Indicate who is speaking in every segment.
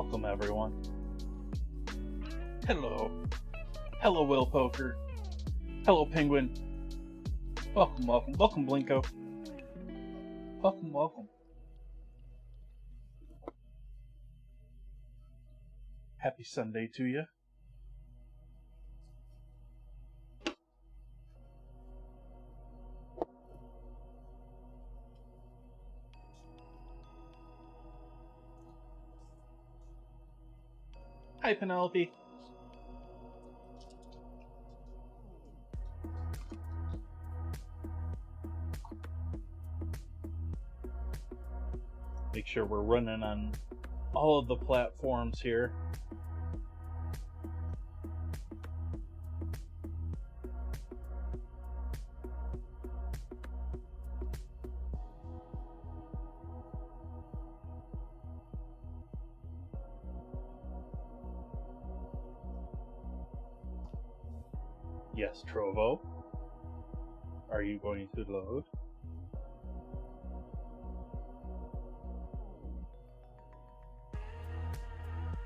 Speaker 1: Welcome, everyone. Hello. Hello, Will Poker. Hello, Penguin. Welcome, welcome. Welcome, Blinko. Welcome, welcome. Happy Sunday to you. Hi, Penelope. Make sure we're running on all of the platforms here. Yes, Trovo. Are you going to load?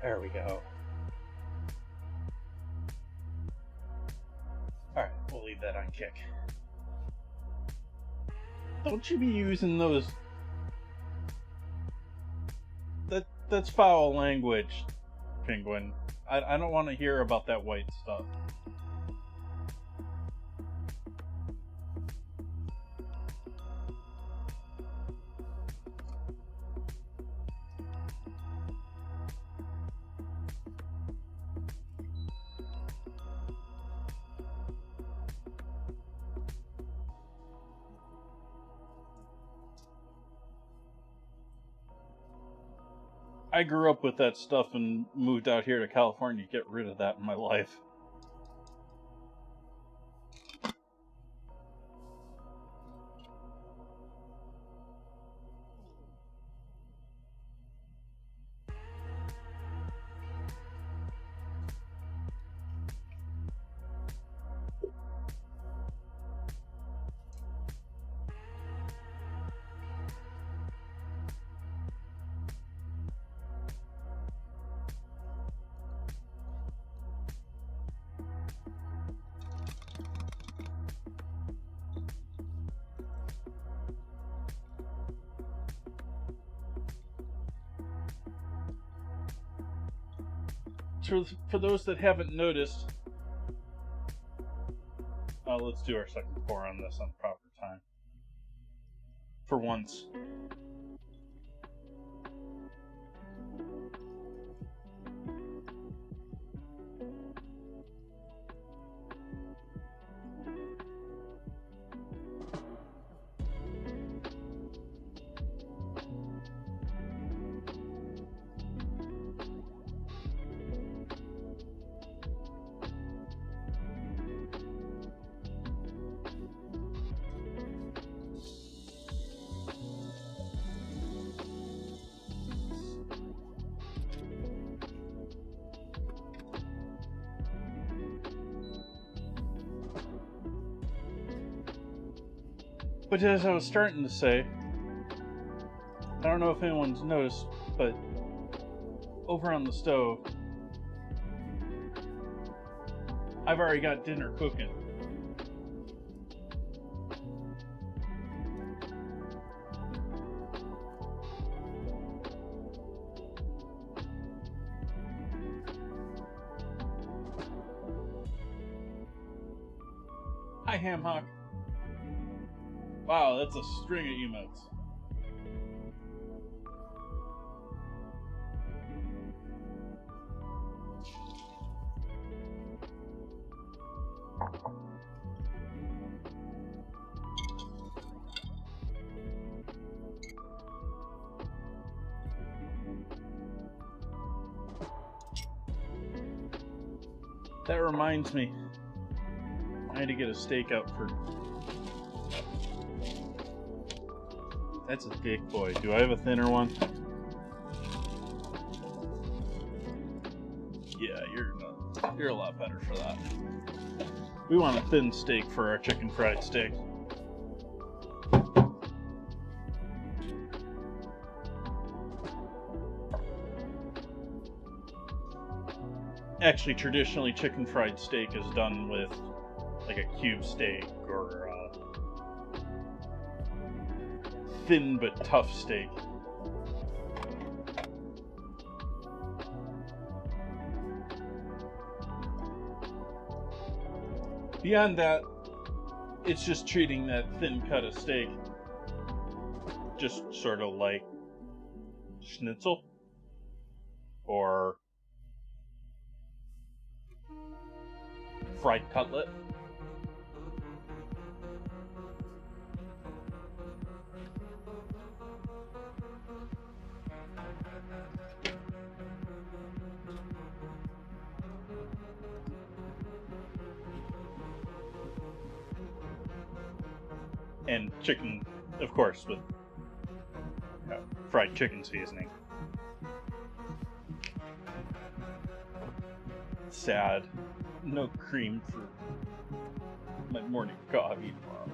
Speaker 1: There we go. Alright, we'll leave that on kick. Don't you be using those... That's foul language, Penguin. I don't want to hear about that white stuff. I grew up with that stuff and moved out here to California to get rid of that in my life. For those that haven't noticed, let's do our second pour on this on proper time. For once. But as I was starting to say, I don't know if anyone's noticed, but over on the stove, I've already got dinner cooking. Hi, Hamhock. Wow, that's a string of emotes. That reminds me, I had to get a steak out for... That's a big boy. Do I have a thinner one? Yeah, you're a lot better for that. We want a thin steak for our chicken fried steak. actually, traditionally, chicken fried steak is done with like a cube steak or thin but tough steak. Beyond that, it's just treating that thin cut of steak just sort of like schnitzel or fried cutlet. And chicken, of course, with fried chicken seasoning. Sad. No cream for my morning coffee tomorrow.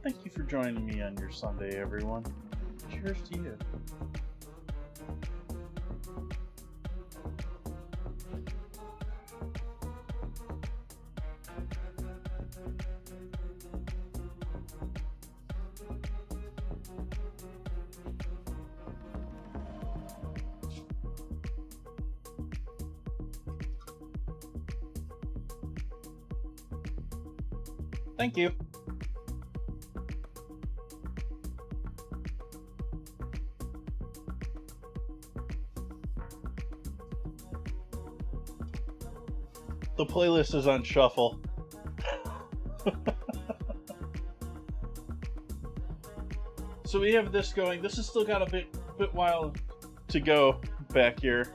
Speaker 1: Thank you for joining me on your Sunday, everyone. Cheers to you. Thank you. The playlist is on shuffle. So we have this going. This has still got a bit while to go back here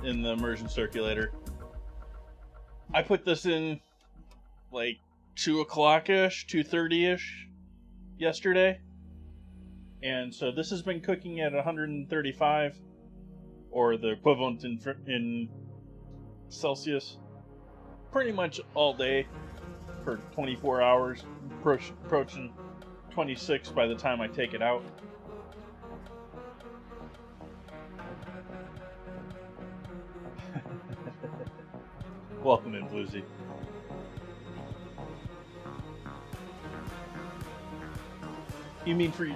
Speaker 1: in the immersion circulator. I put this in like 2 o'clock-ish, 2:30-ish yesterday. And so this has been cooking at 135, or the equivalent in Celsius, pretty much all day for 24 hours, approaching 26 by the time I take it out. Welcome in, Bluesy. You mean for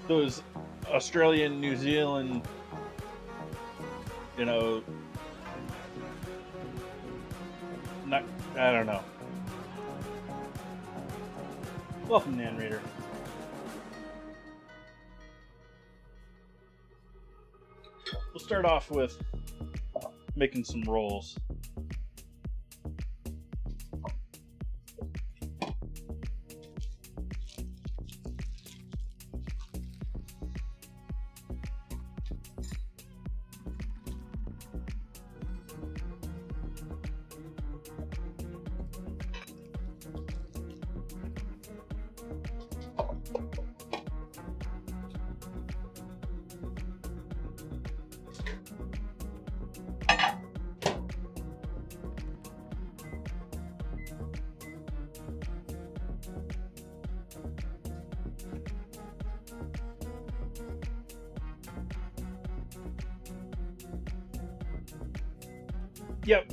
Speaker 1: those Australian, New Zealand, I don't know. Welcome, Nan Reader. We'll start off with making some rolls. Yep.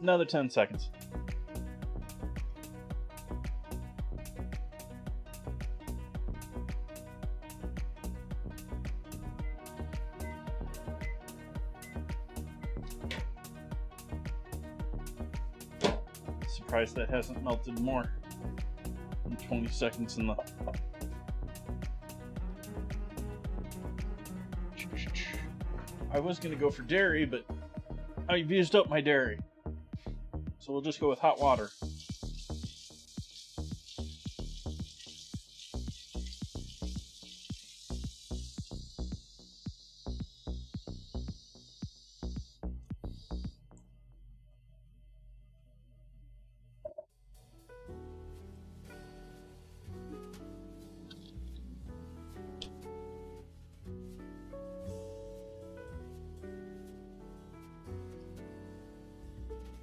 Speaker 1: Another 10 seconds. Surprised that hasn't melted more than 20 seconds in the I was going to go for dairy, but I've used up my dairy. So we'll just go with hot water.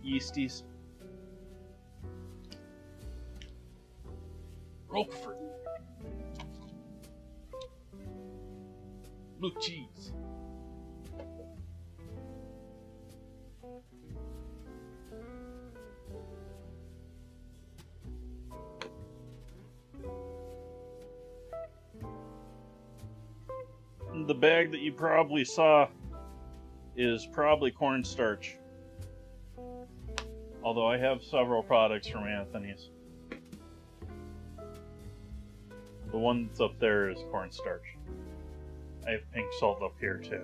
Speaker 1: Yeasties. Roquefort. Blue cheese. The bag that you probably saw is probably cornstarch. Although I have several products from Anthony's. The one that's up there is cornstarch. I have pink salt up here too.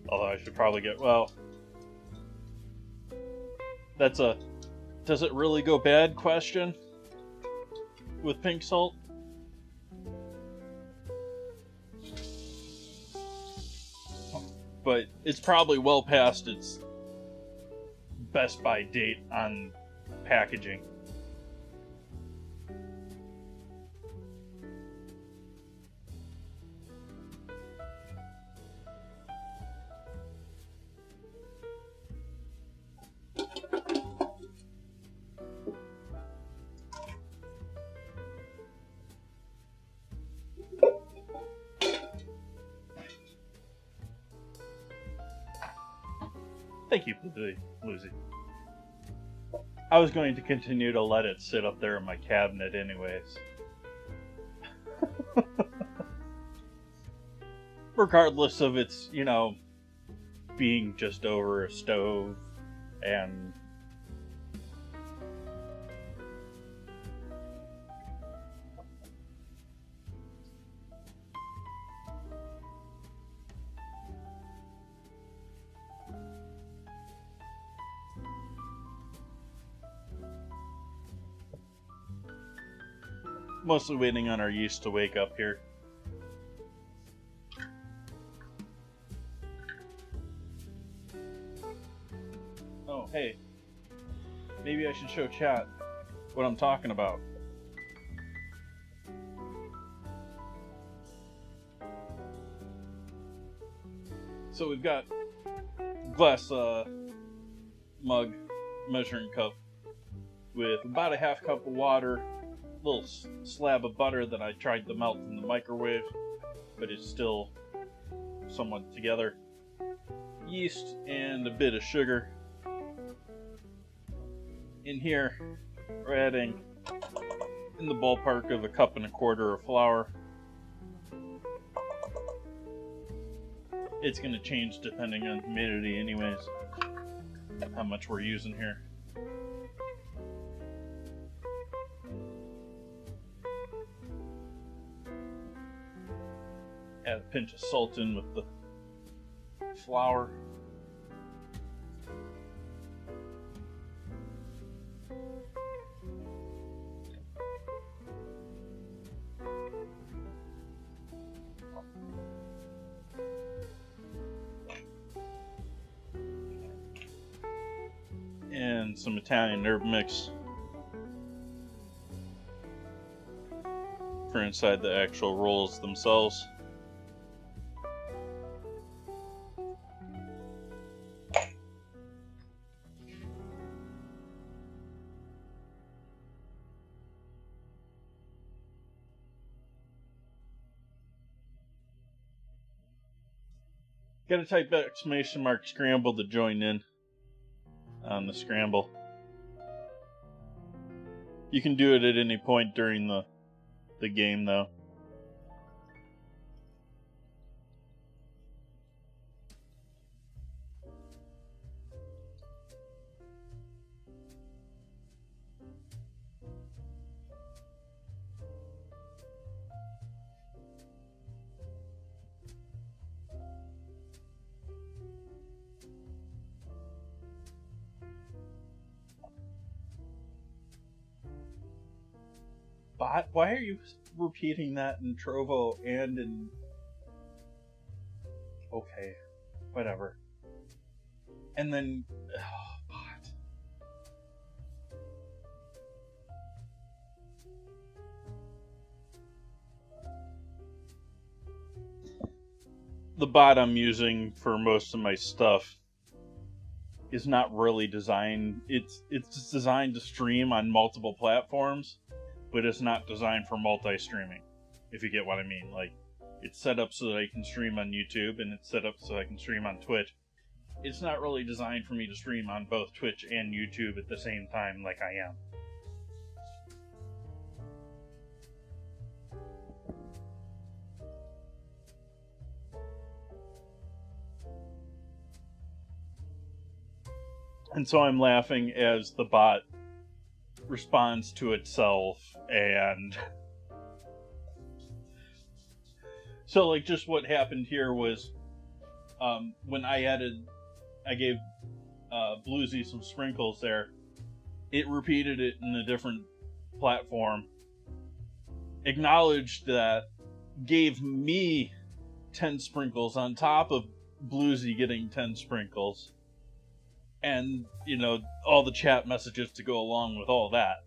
Speaker 1: Although I should probably get, well, that's a does it really go bad question with pink salt. But it's probably well past its best by date on packaging. Thank you, Lucy. I was going to continue to let it sit up there in my cabinet anyways. Regardless of its, being just over a stove and mostly waiting on our yeast to wake up here. Oh, hey. Maybe I should show chat what I'm talking about. So we've got glass mug measuring cup with about a half cup of water, little slab of butter that I tried to melt in the microwave, but it's still somewhat together, yeast, and a bit of sugar. In here, we're adding in the ballpark of a cup and a quarter of flour. It's going to change depending on humidity anyways, how much we're using here. Add a pinch of salt in with the flour. And some Italian herb mix for inside the actual rolls themselves. Gotta type exclamation mark scramble to join in on the scramble. You can do it at any point during the game though. bot, why are you repeating that in Trovo and in... Okay, whatever. And then... bot. The bot I'm using for most of my stuff is not really designed... It's designed to stream on multiple platforms, but it's not designed for multi-streaming, if you get what I mean. Like, it's set up so that I can stream on YouTube, and it's set up so I can stream on Twitch. It's not really designed for me to stream on both Twitch and YouTube at the same time like I am. And so I'm laughing as the bot responds to itself, and... So, like, just what happened here was, when I gave Bluesy some sprinkles there, it repeated it in a different platform, acknowledged that, gave me 10 sprinkles on top of Bluesy getting 10 sprinkles, and, you know, all the chat messages to go along with all that.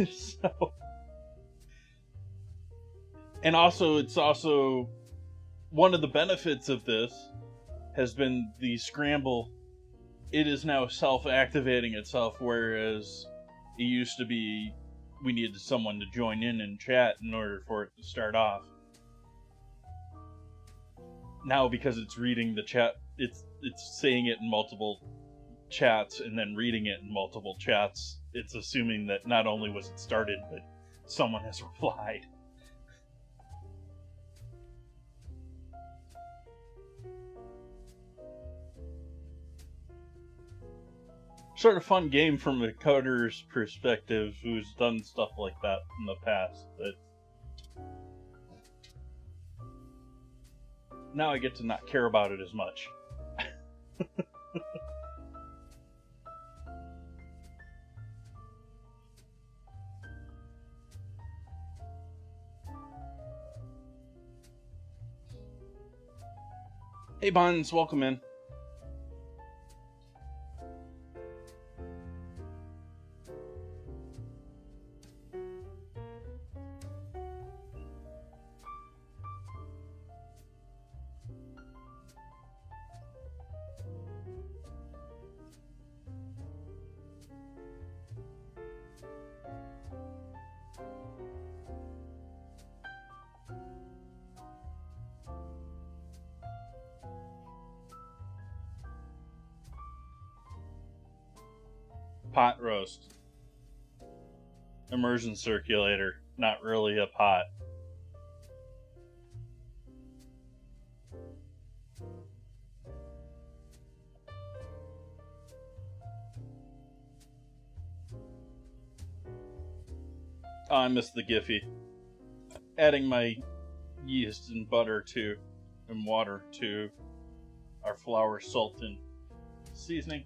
Speaker 1: So... And also, it's also... One of the benefits of this has been the scramble. It is now self-activating itself, whereas it used to be we needed someone to join in and chat in order for it to start off. Now, because it's reading the chat, it's saying it in multiple chats and then reading it in multiple chats. It's assuming that not only was it started, but someone has replied. Sort of fun game from a coder's perspective who's done stuff like that in the past, but now I get to not care about it as much. Hey Bonds, welcome in. Pot roast. Immersion circulator. Not really a pot. Oh, I missed the Giphy. Adding my yeast and butter to, and water to our flour, salt, and seasoning.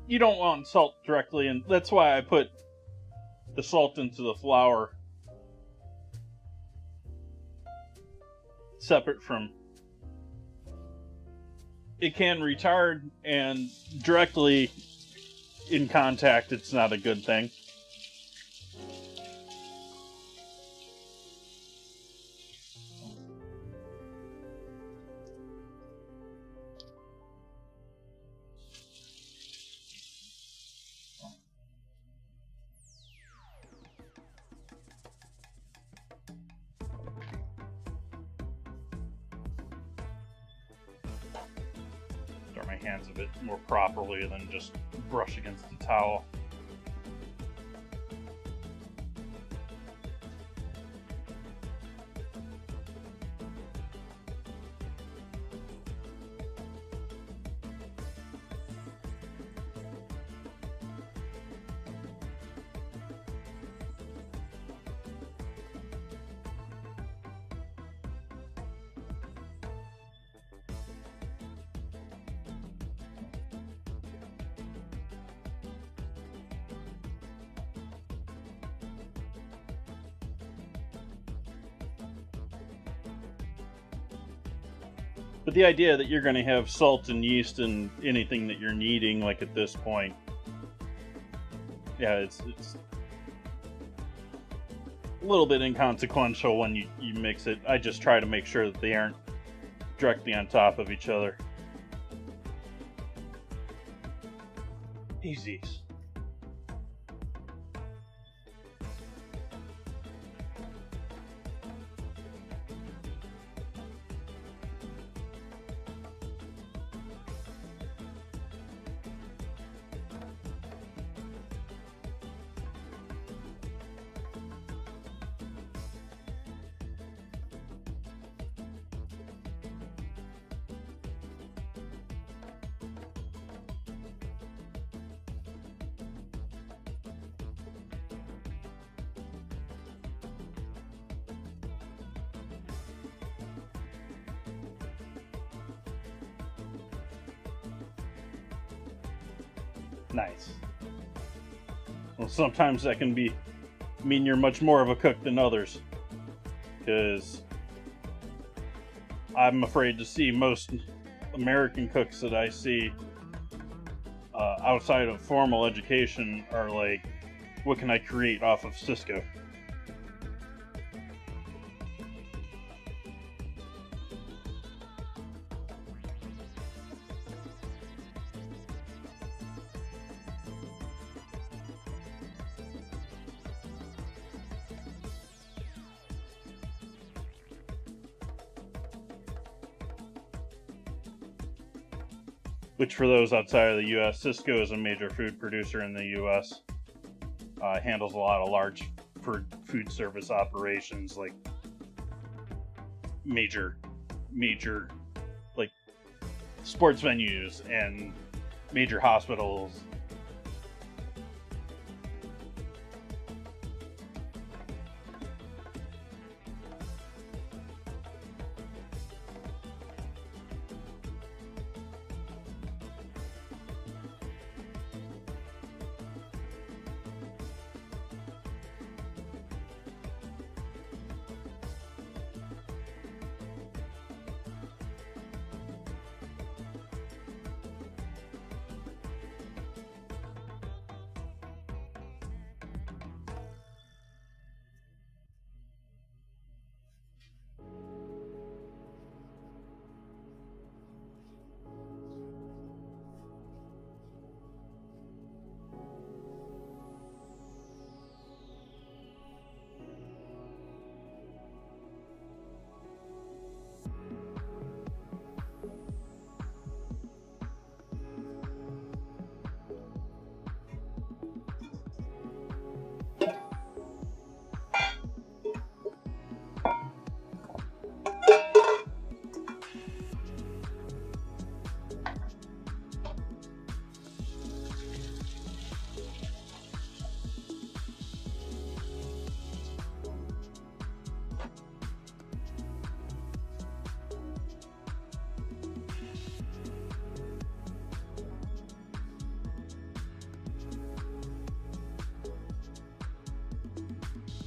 Speaker 1: You don't want salt directly, and that's why I put the salt into the flour separate from it can retard, and directly in contact, it's not a good thing. Dry my hands a bit more properly than just brush against the towel. But the idea that you're going to have salt and yeast in anything that you're kneading, like at this point, yeah, it's a little bit inconsequential when you mix it. I just try to make sure that they aren't directly on top of each other. Easy. Nice. Well, sometimes that can mean you're much more of a cook than others, because I'm afraid to see most American cooks that I see outside of formal education are like, what can I create off of Cisco? Which, for those outside of the U.S., Cisco is a major food producer in the U.S. Handles a lot of large food service operations, like major like sports venues and major hospitals.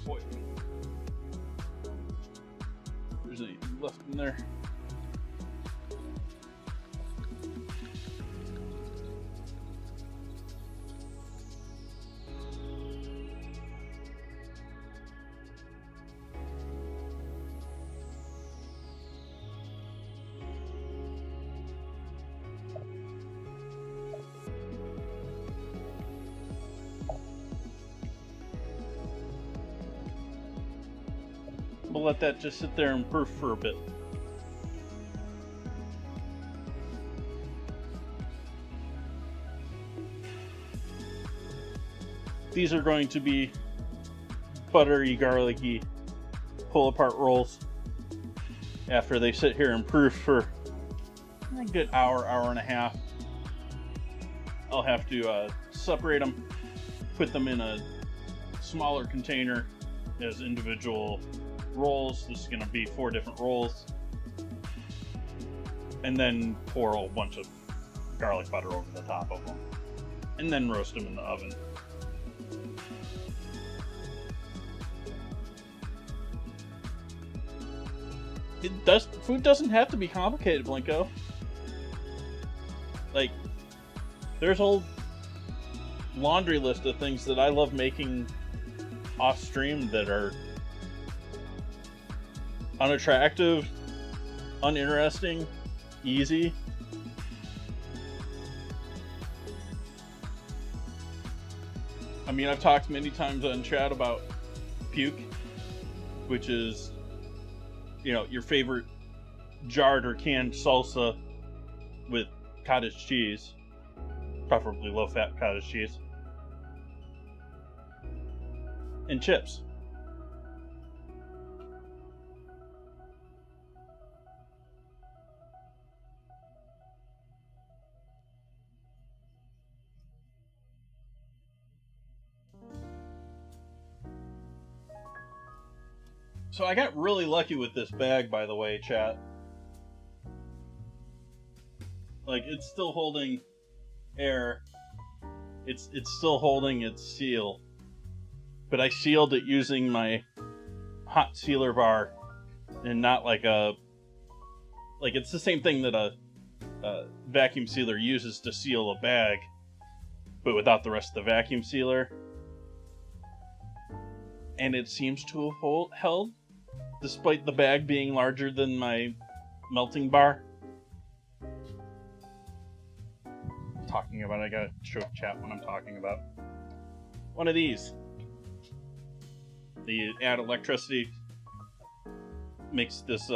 Speaker 1: Boy, there's any left in there. we'll let that just sit there and proof for a bit. These are going to be buttery, garlicky, pull apart rolls. After they sit here and proof for a good hour, hour and a half, I'll have to separate them, put them in a smaller container as individual rolls. This is going to be 4 different rolls. And then pour a whole bunch of garlic butter over the top of them. And then roast them in the oven. Food doesn't have to be complicated, Blinko. Like, there's a whole laundry list of things that I love making off stream that are unattractive, uninteresting, easy. I mean, I've talked many times on chat about puke, which is, you know, your favorite jarred or canned salsa with cottage cheese, preferably low-fat cottage cheese, and chips. So I got really lucky with this bag, by the way, chat. Like, it's still holding air. It's still holding its seal. But I sealed it using my hot sealer bar and not like a... Like, it's the same thing that a vacuum sealer uses to seal a bag, but without the rest of the vacuum sealer. And it seems to have held, despite the bag being larger than my melting bar. Talking about it, I gotta show chat what I'm talking about. One of these. You add electricity, makes this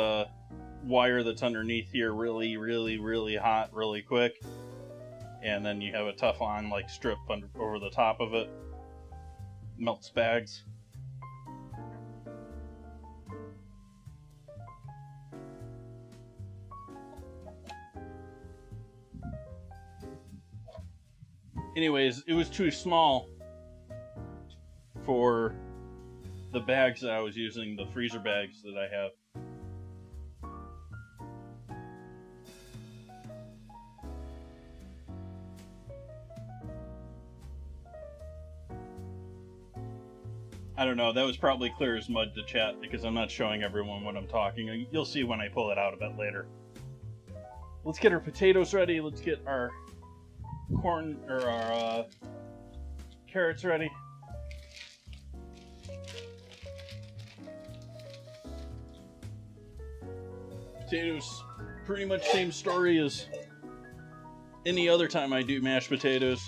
Speaker 1: wire that's underneath here really, really, really hot really quick. And then you have a Teflon like strip over the top of it. Melts bags. Anyways, it was too small for the bags that I was using, the freezer bags that I have. I don't know, that was probably clear as mud to chat because I'm not showing everyone what I'm talking. You'll see when I pull it out a bit later. Let's get our potatoes ready. Let's get our corn or our carrots ready. Potatoes, pretty much same story as any other time I do mashed potatoes.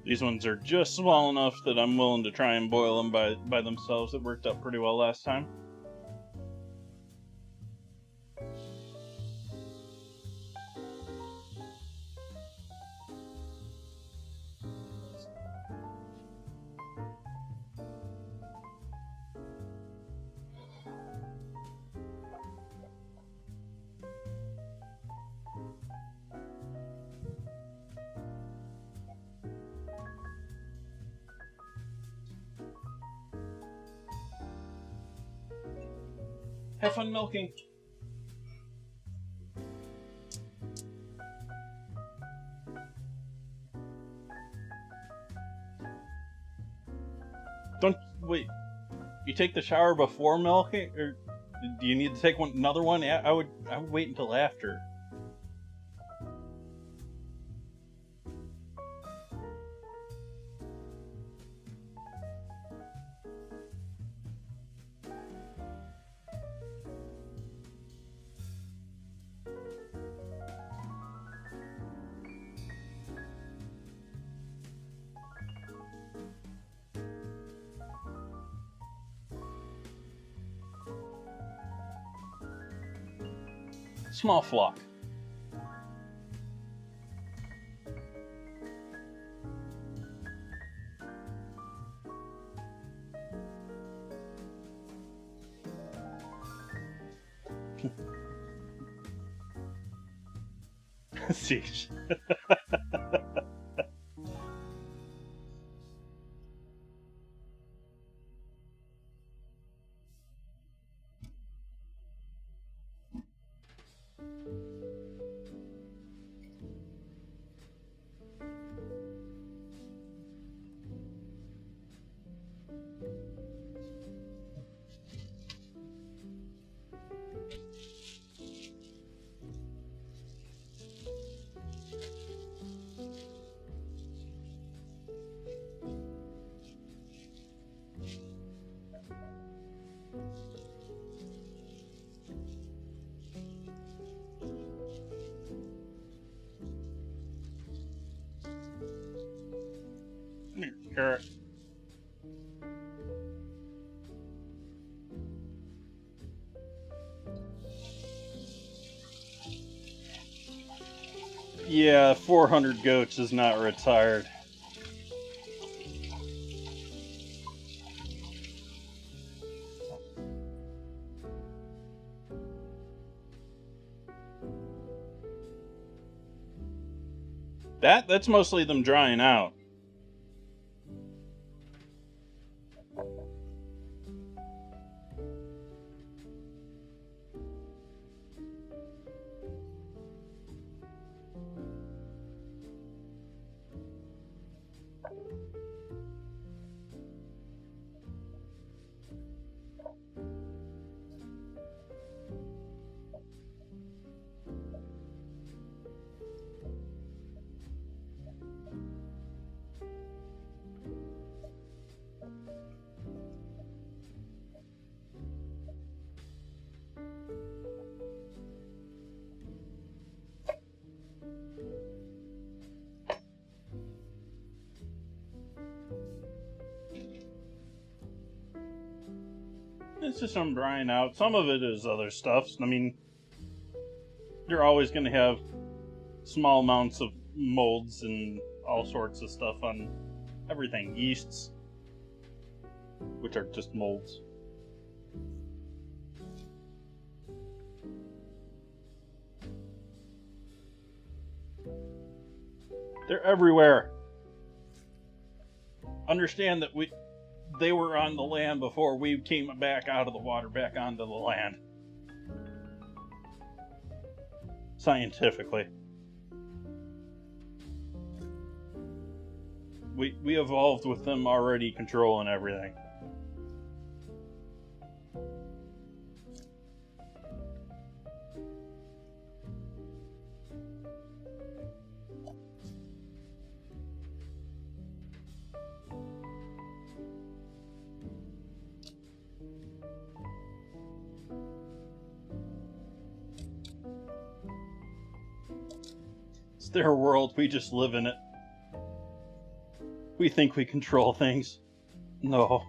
Speaker 1: These ones are just small enough that I'm willing to try and boil them by themselves. It worked out pretty well last time. Have fun milking. Don't wait. You take the shower before milking, or do you need to take another one? I would wait until after. Small flock. Siege. Carrot. Yeah, 400 goats is not retired. That's mostly them drying out. It's just some drying out. Some of it is other stuff. I mean, you're always going to have small amounts of molds and all sorts of stuff on everything. Yeasts, which are just molds. They're everywhere. Understand that they were on the land before we came back out of the water, back onto the land. Scientifically. We evolved with them already controlling everything. It's their world, we just live in it. We think we control things. No.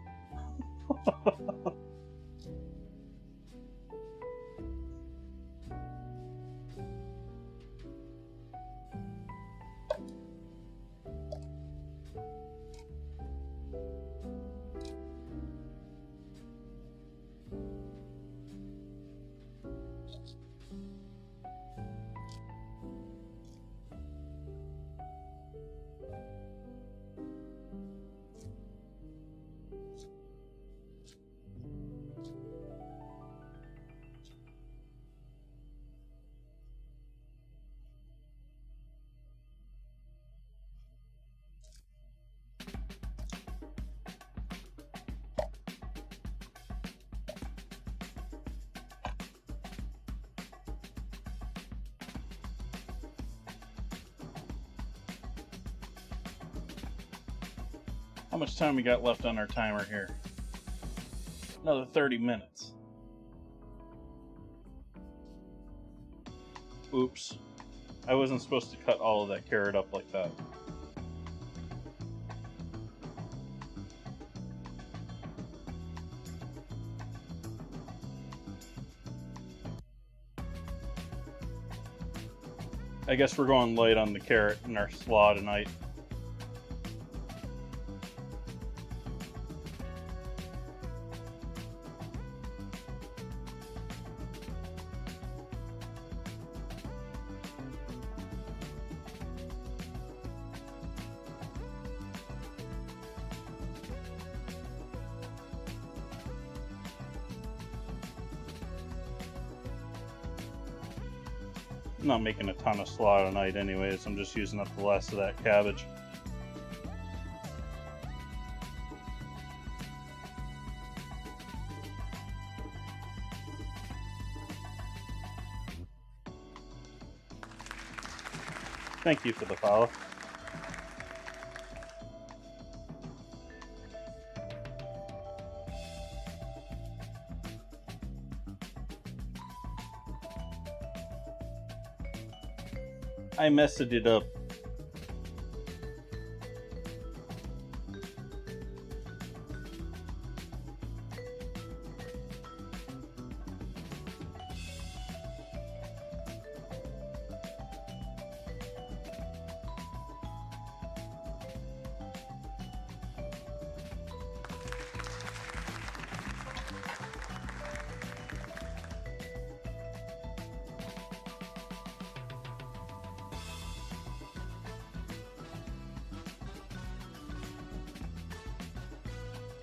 Speaker 1: How much time we got left on our timer here? Another 30 minutes. Oops. I wasn't supposed to cut all of that carrot up like that. I guess we're going light on the carrot in our slaw tonight. I'm not making a ton of slaw tonight anyways, I'm just using up the last of that cabbage. Thank you for the follow. I messed it up.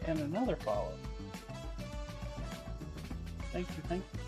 Speaker 1: And another follow. Thank you, thank you.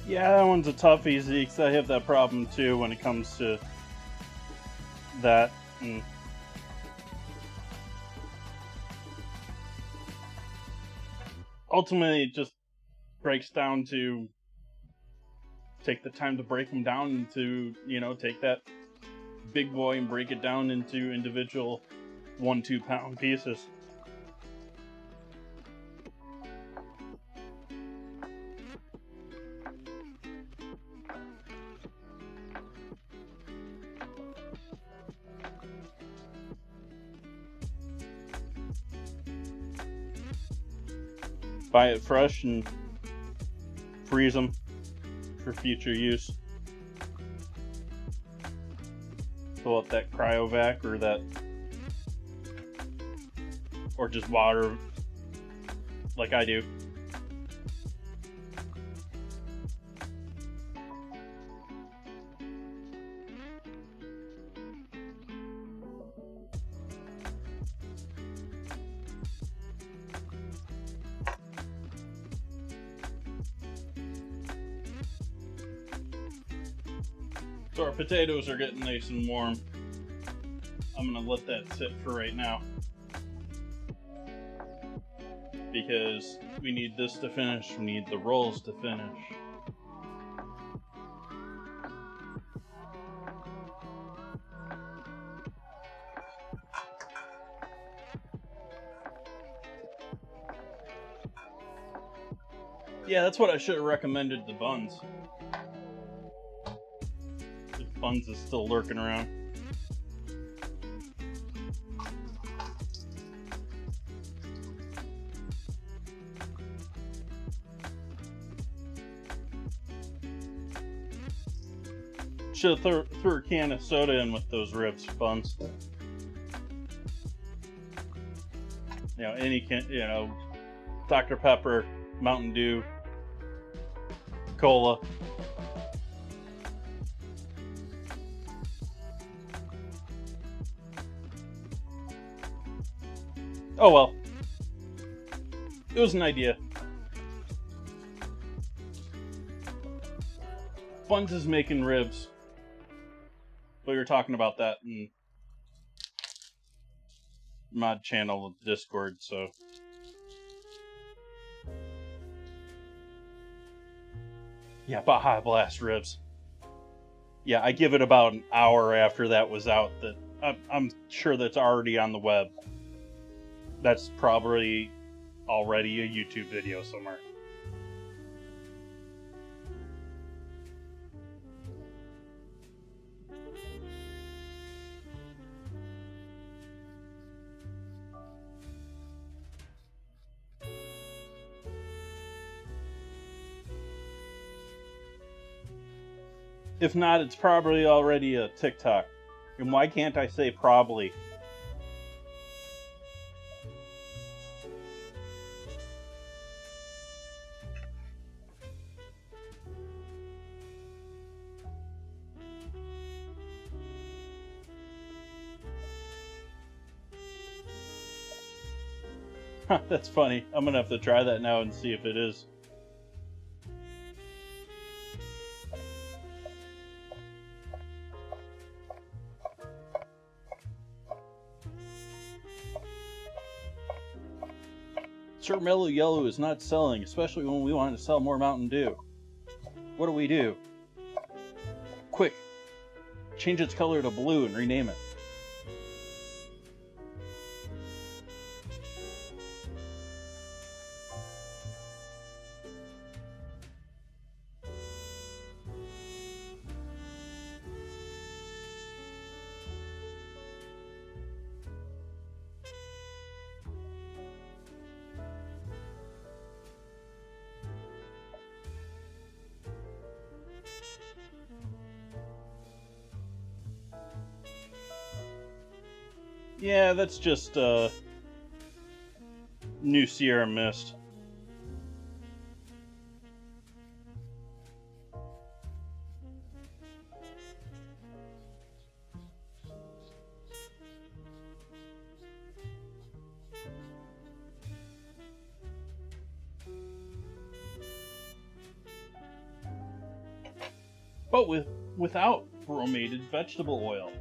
Speaker 1: Yeah, that one's a toughie, Zeke. I have that problem too when it comes to that. And ultimately, it just breaks down to take the time to break them down into, take that big boy and break it down into individual 1-2 pound pieces. Buy it fresh and freeze them for future use. Fill up that cryovac or just water like I do. So our potatoes are getting nice and warm. I'm gonna let that sit for right now, because we need this to finish, we need the rolls to finish. Yeah, that's what I should have recommended the buns. Buns is still lurking around. Should have threw a can of soda in with those ribs, buns. Any can, Dr. Pepper, Mountain Dew, cola. Oh well. It was an idea. Buns is making ribs. We were talking about that, and mod channel of Discord, so. Yeah, Baja Blast rips. Yeah, I give it about an hour after that was out that I'm sure that's already on the web. That's probably already a YouTube video somewhere. If not, it's probably already a TikTok. And why can't I say probably? That's funny. I'm gonna have to try that now and see if it is. Sir Mellow Yellow is not selling, especially when we want to sell more Mountain Dew. What do we do? Quick, change its color to blue and rename it. Yeah, that's just New Sierra Mist. But without bromated vegetable oil.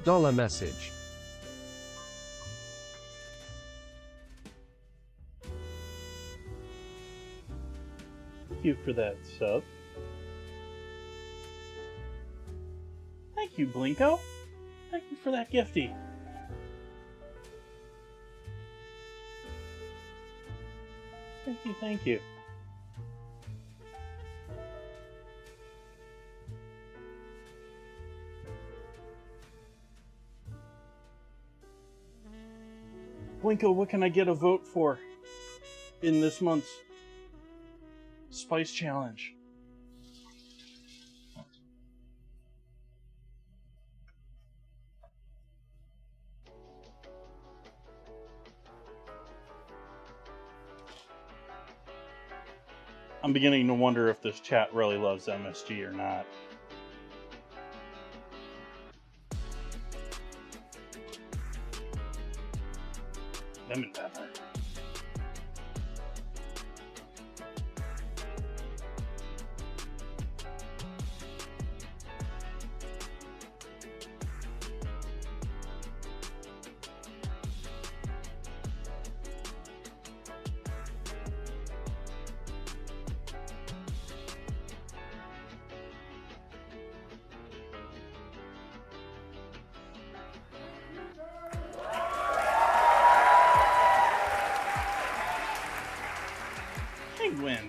Speaker 2: Dollar message.
Speaker 1: Thank you for that sub. Thank you, Blinko. Thank you for that gifty. Thank you, thank you. Blinko, what can I get a vote for in this month's Spice Challenge? I'm beginning to wonder if this chat really loves MSG or not. Lemon pepper.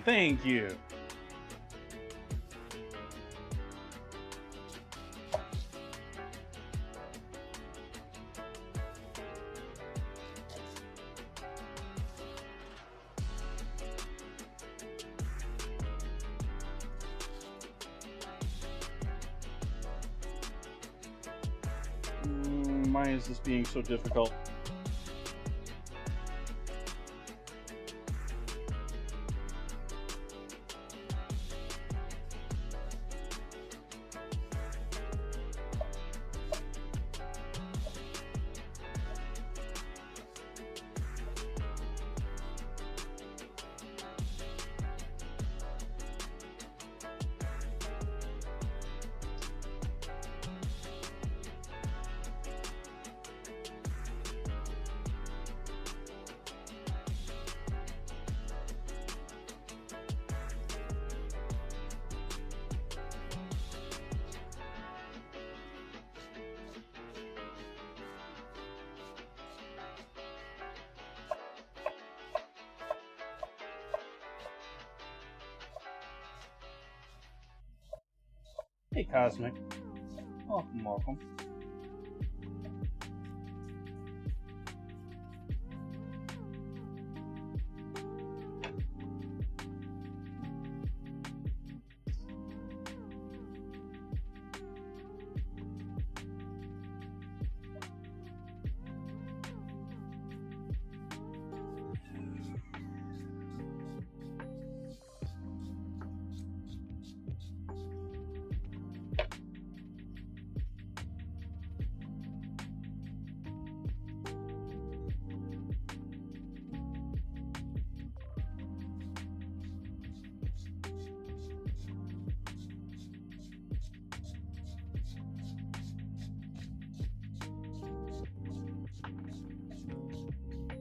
Speaker 1: Thank you. Why is this being so difficult? Hey, Cosmic. Welcome, welcome.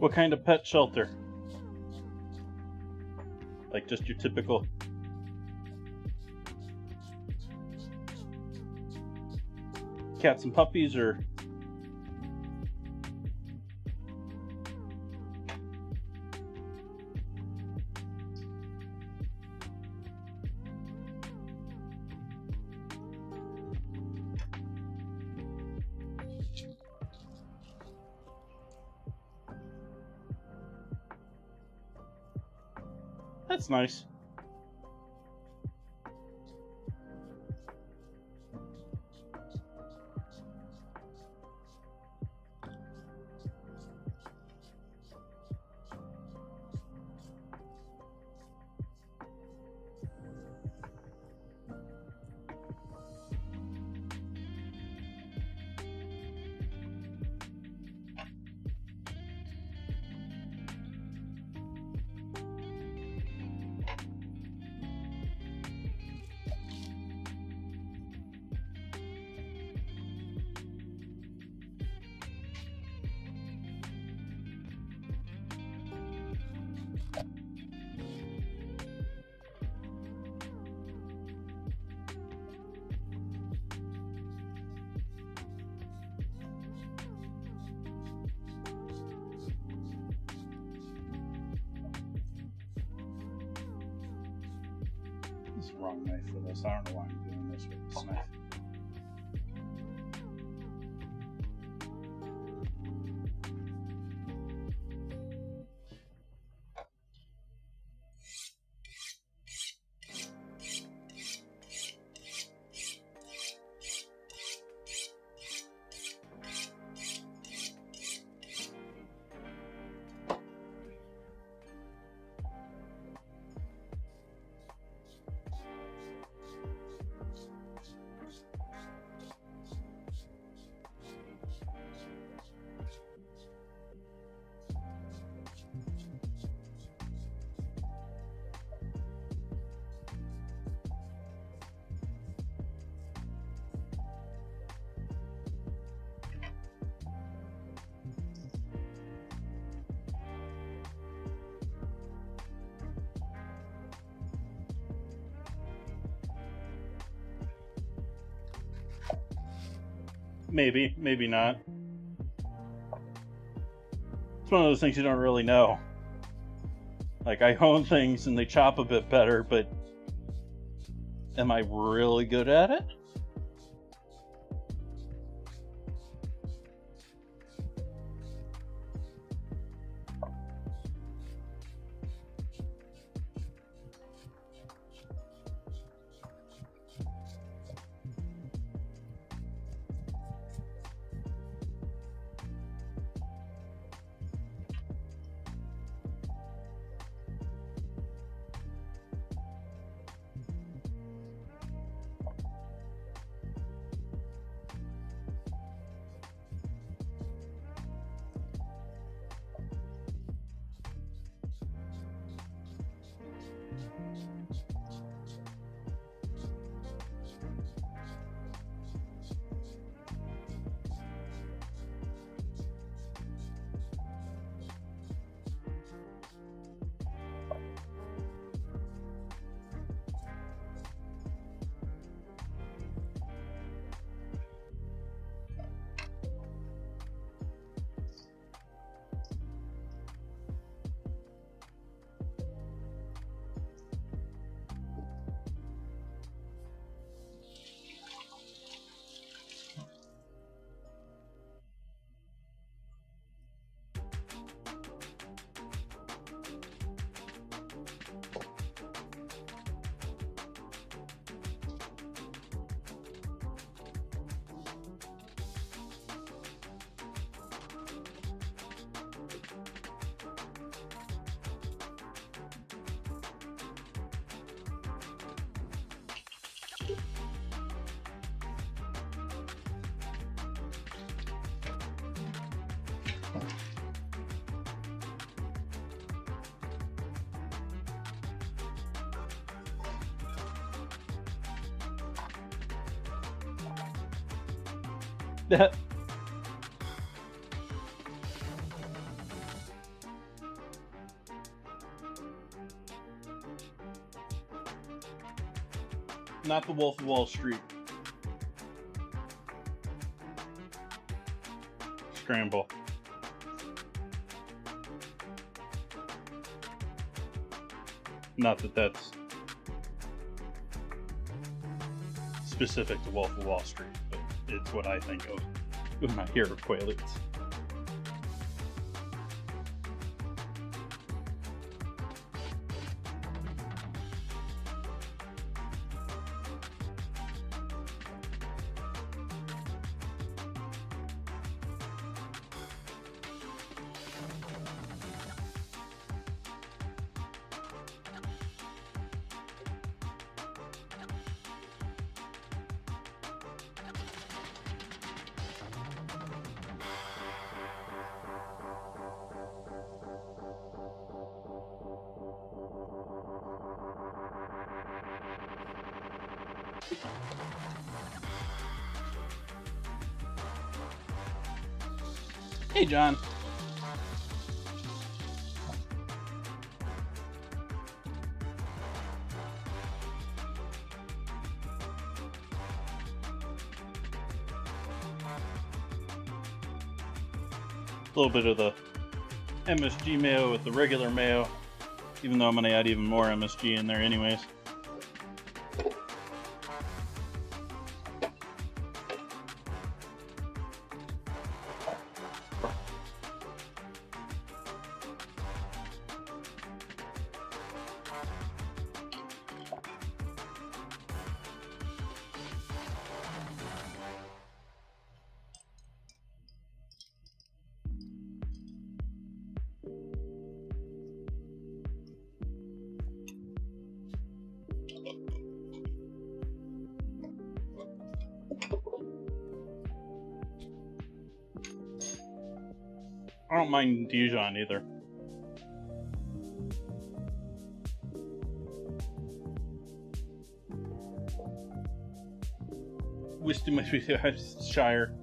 Speaker 1: What kind of pet shelter? Like just your typical... cats and puppies, or... That's nice. This is the wrong knife for this. I don't know why I'm doing this with this knife. Maybe, maybe not. It's one of those things you don't really know. Like, I hone things and they chop a bit better, but am I really good at it? That not the Wolf of Wall Street. Scramble. Not that that's specific to Wolf of Wall Street, but it's what I think of when I hear of Quaaludes. Hey, John. A little bit of the MSG mayo with the regular mayo, even though I'm going to add even more MSG in there anyways. I don't mind Dijon either. Worcestershire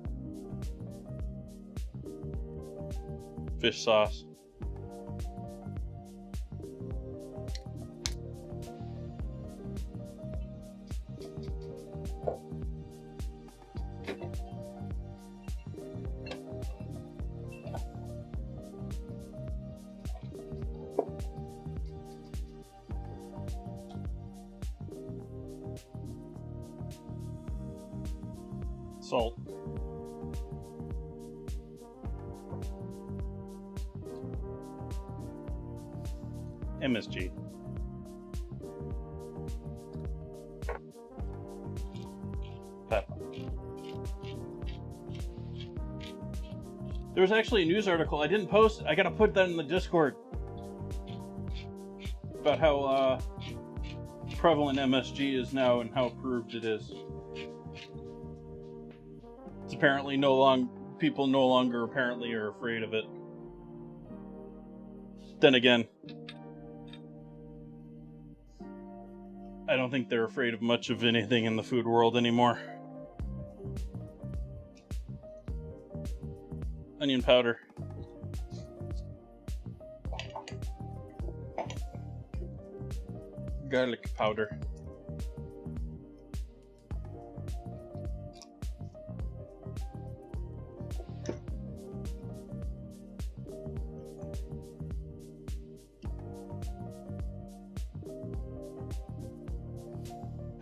Speaker 1: fish sauce. Salt. MSG. Pepper. There was actually a news article I didn't post. I gotta put that in the Discord about how prevalent MSG is now and how approved it is. It's apparently people no longer apparently are afraid of it. Then again, I don't think they're afraid of much of anything in the food world anymore. Onion powder. Garlic powder.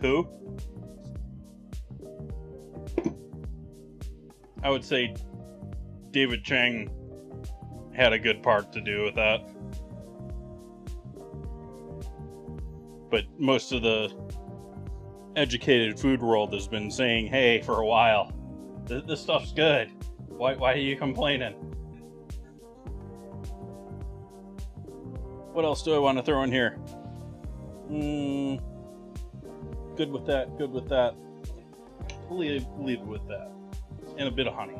Speaker 1: Who? I would say David Chang had a good part to do with that. But most of the educated food world has been saying, hey, for a while, this stuff's good. Why are you complaining? What else do I want to throw in here? Good with that, good with that. Leave it with that. And a bit of honey.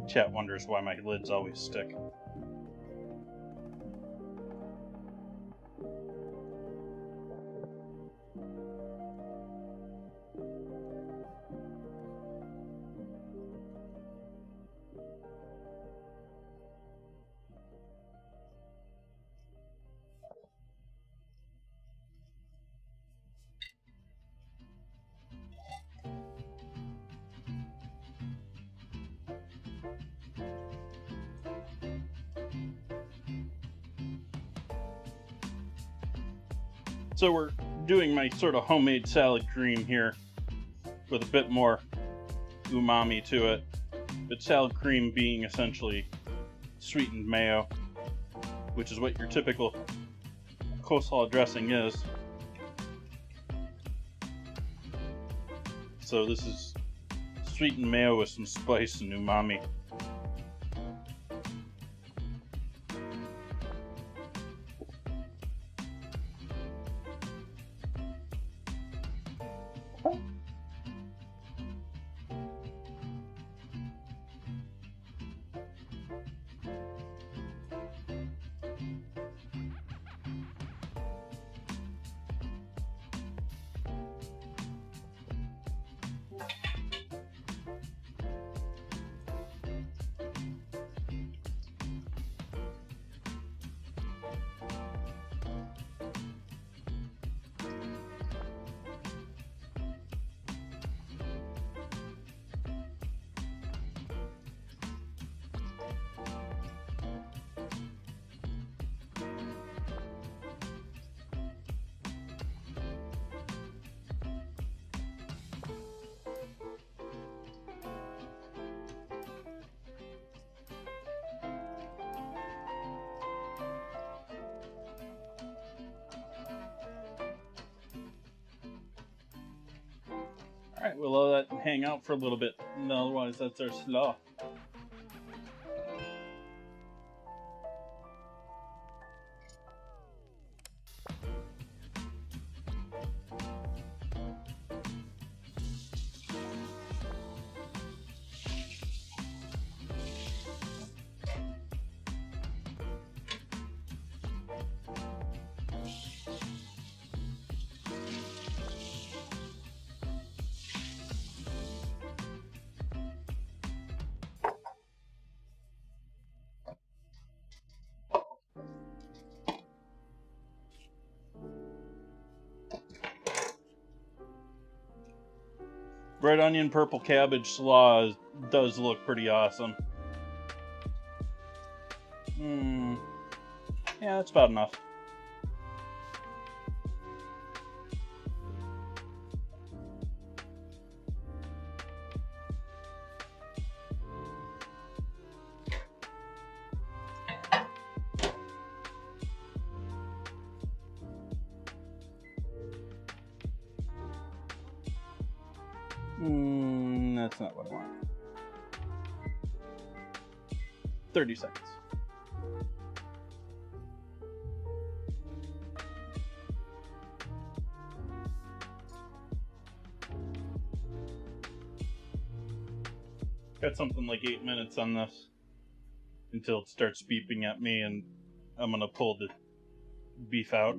Speaker 1: Chat wonders why my lids always stick. So we're doing my sort of homemade salad cream here with a bit more umami to it. But salad cream being essentially sweetened mayo, which is what your typical coleslaw dressing is. So this is sweetened mayo with some spice and umami. Alright, we'll let that hang out for a little bit, otherwise that's our slaw. Red onion, purple cabbage slaw does look pretty awesome. Yeah, that's about enough. That's not what I want. 30 seconds. Got something like 8 minutes on this until it starts beeping at me and I'm gonna pull the beef out.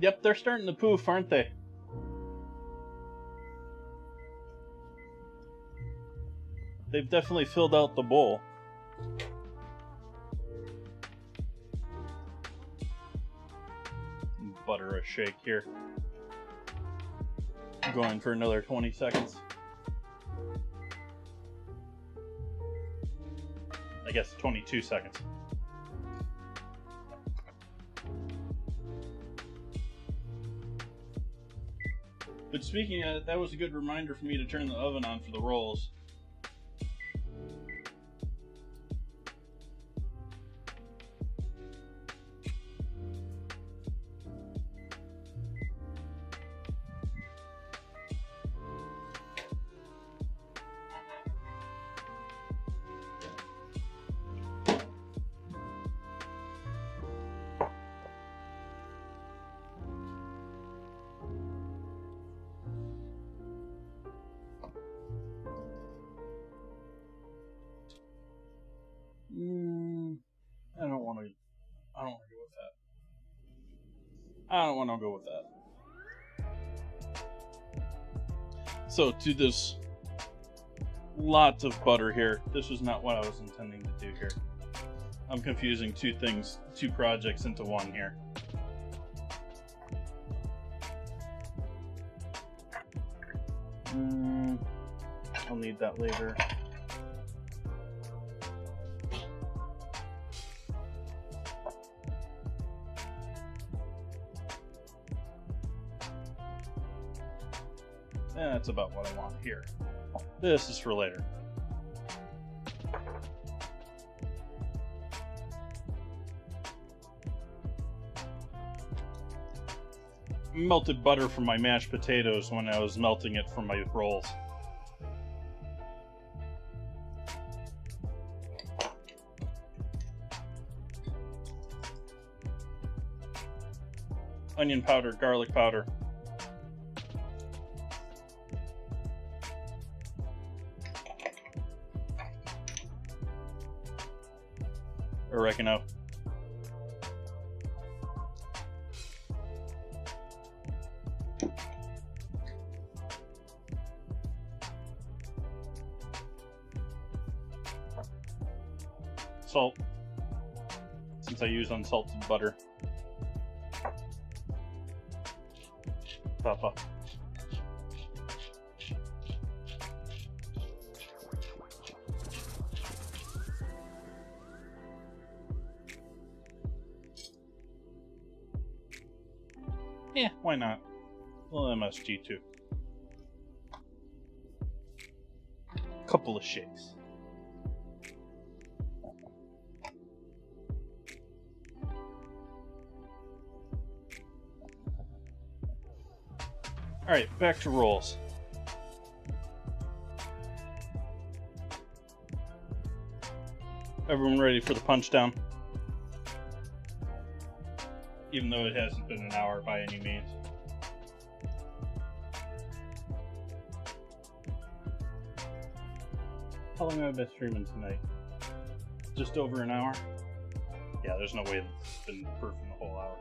Speaker 1: Yep, they're starting to poof, aren't they? They've definitely filled out the bowl. Butter a shake here. Going for another 20 seconds. I guess 22 seconds. But speaking of that, was a good reminder for me to turn the oven on for the rolls. I don't want to go with that. I don't want to go with that. So to this lots of butter here. This was not what I was intending to do here. I'm confusing two projects into one here. I'll need that later. That's about what I want here. This is for later. Melted butter from my mashed potatoes when I was melting it from my rolls. Onion powder, garlic powder. Oregano. Salt, since I use unsalted butter. Pepper. Yeah, why not? A little MSG too. Couple of shakes. Alright, back to rolls. Everyone ready for the punch down? Even though it hasn't been an hour by any means. How long have I been streaming tonight? Just over an hour? Yeah, there's no way it's been proofing the whole hour.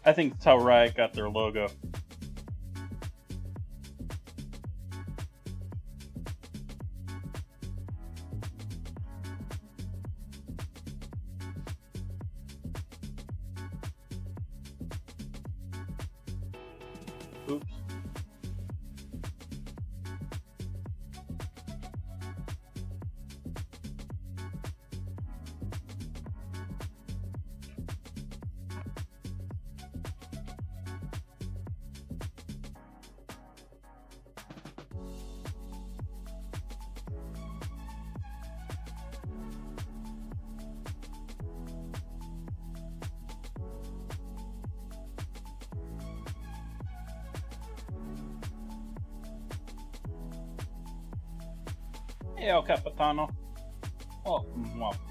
Speaker 1: I think that's how Riot got their logo. Oops. Hey, El Capitano. Welcome, welcome.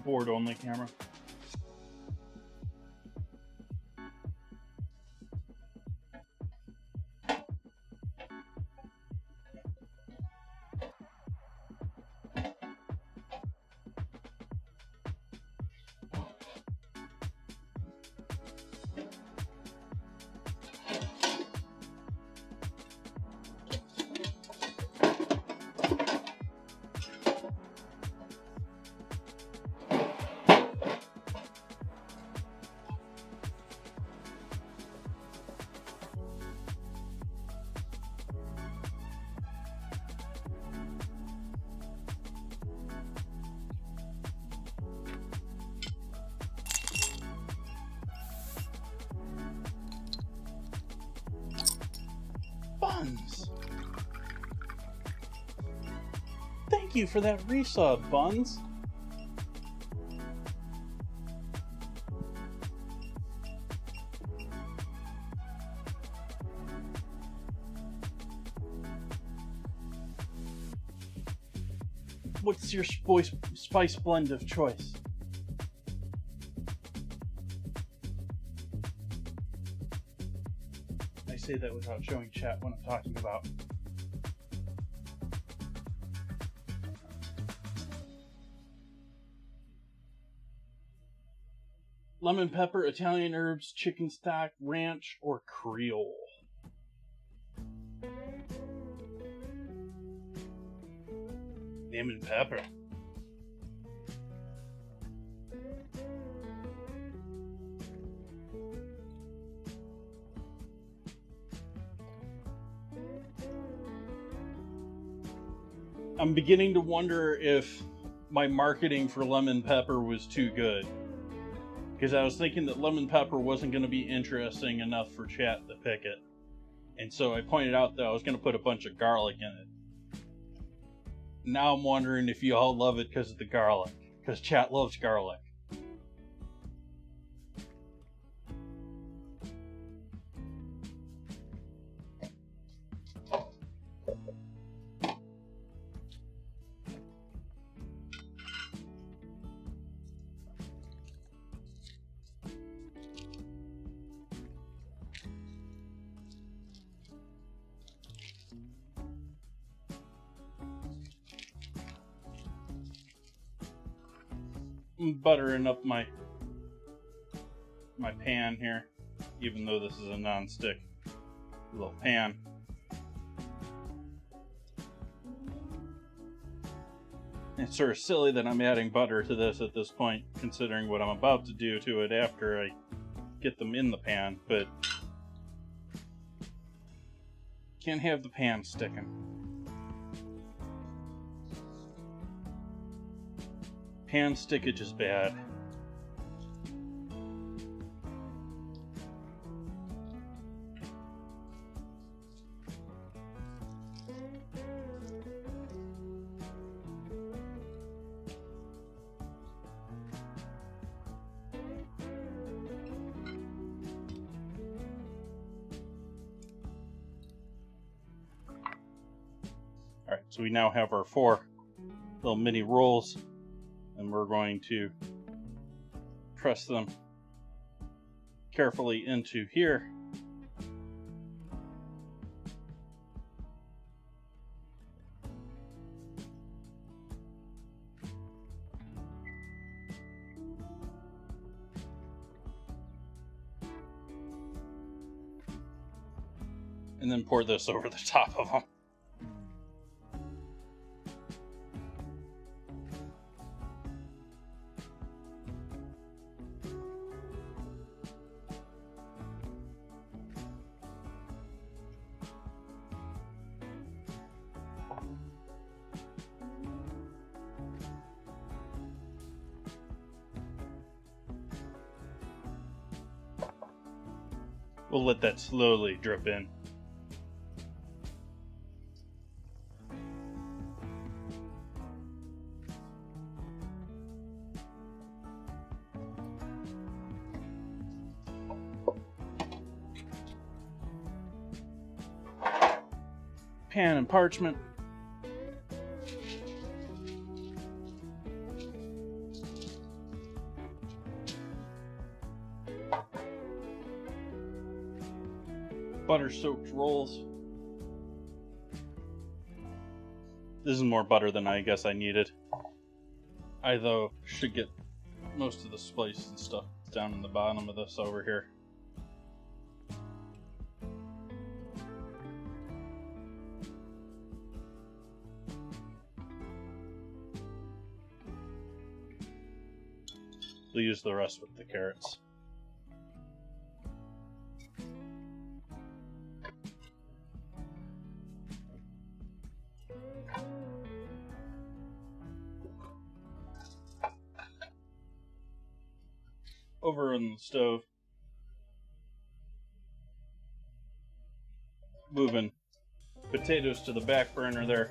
Speaker 1: Board only camera. Buns! Thank you for that resub, Buns! What's your spice blend of choice? I say that without showing chat what I'm talking about. Lemon pepper, Italian herbs, chicken stock, ranch, or Creole? Lemon pepper. I'm beginning to wonder if my marketing for lemon pepper was too good. Because I was thinking that lemon pepper wasn't going to be interesting enough for chat to pick it. And so I pointed out that I was going to put a bunch of garlic in it. Now I'm wondering if you all love it because of the garlic. Because chat loves garlic. I'm buttering up my pan here, even though this is a non-stick little pan. It's sort of silly that I'm adding butter to this at this point, considering what I'm about to do to it after I get them in the pan, but can't have the pan sticking. Pan stickage is bad. Alright, so we now have our 4 little mini rolls, and we're going to press them carefully into here. And then pour this over the top of them. We'll let that slowly drip in. Pan and parchment. Butter-soaked rolls. This is more butter than I guess I needed. I, though, should get most of the spice and stuff down in the bottom of this over here. We'll use the rest with the carrots. Over on the stove, moving potatoes to the back burner there.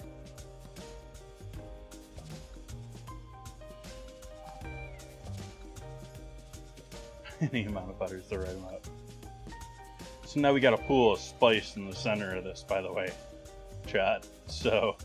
Speaker 1: Any amount of butter is the right amount. So now we got a pool of spice in the center of this, by the way, chat. So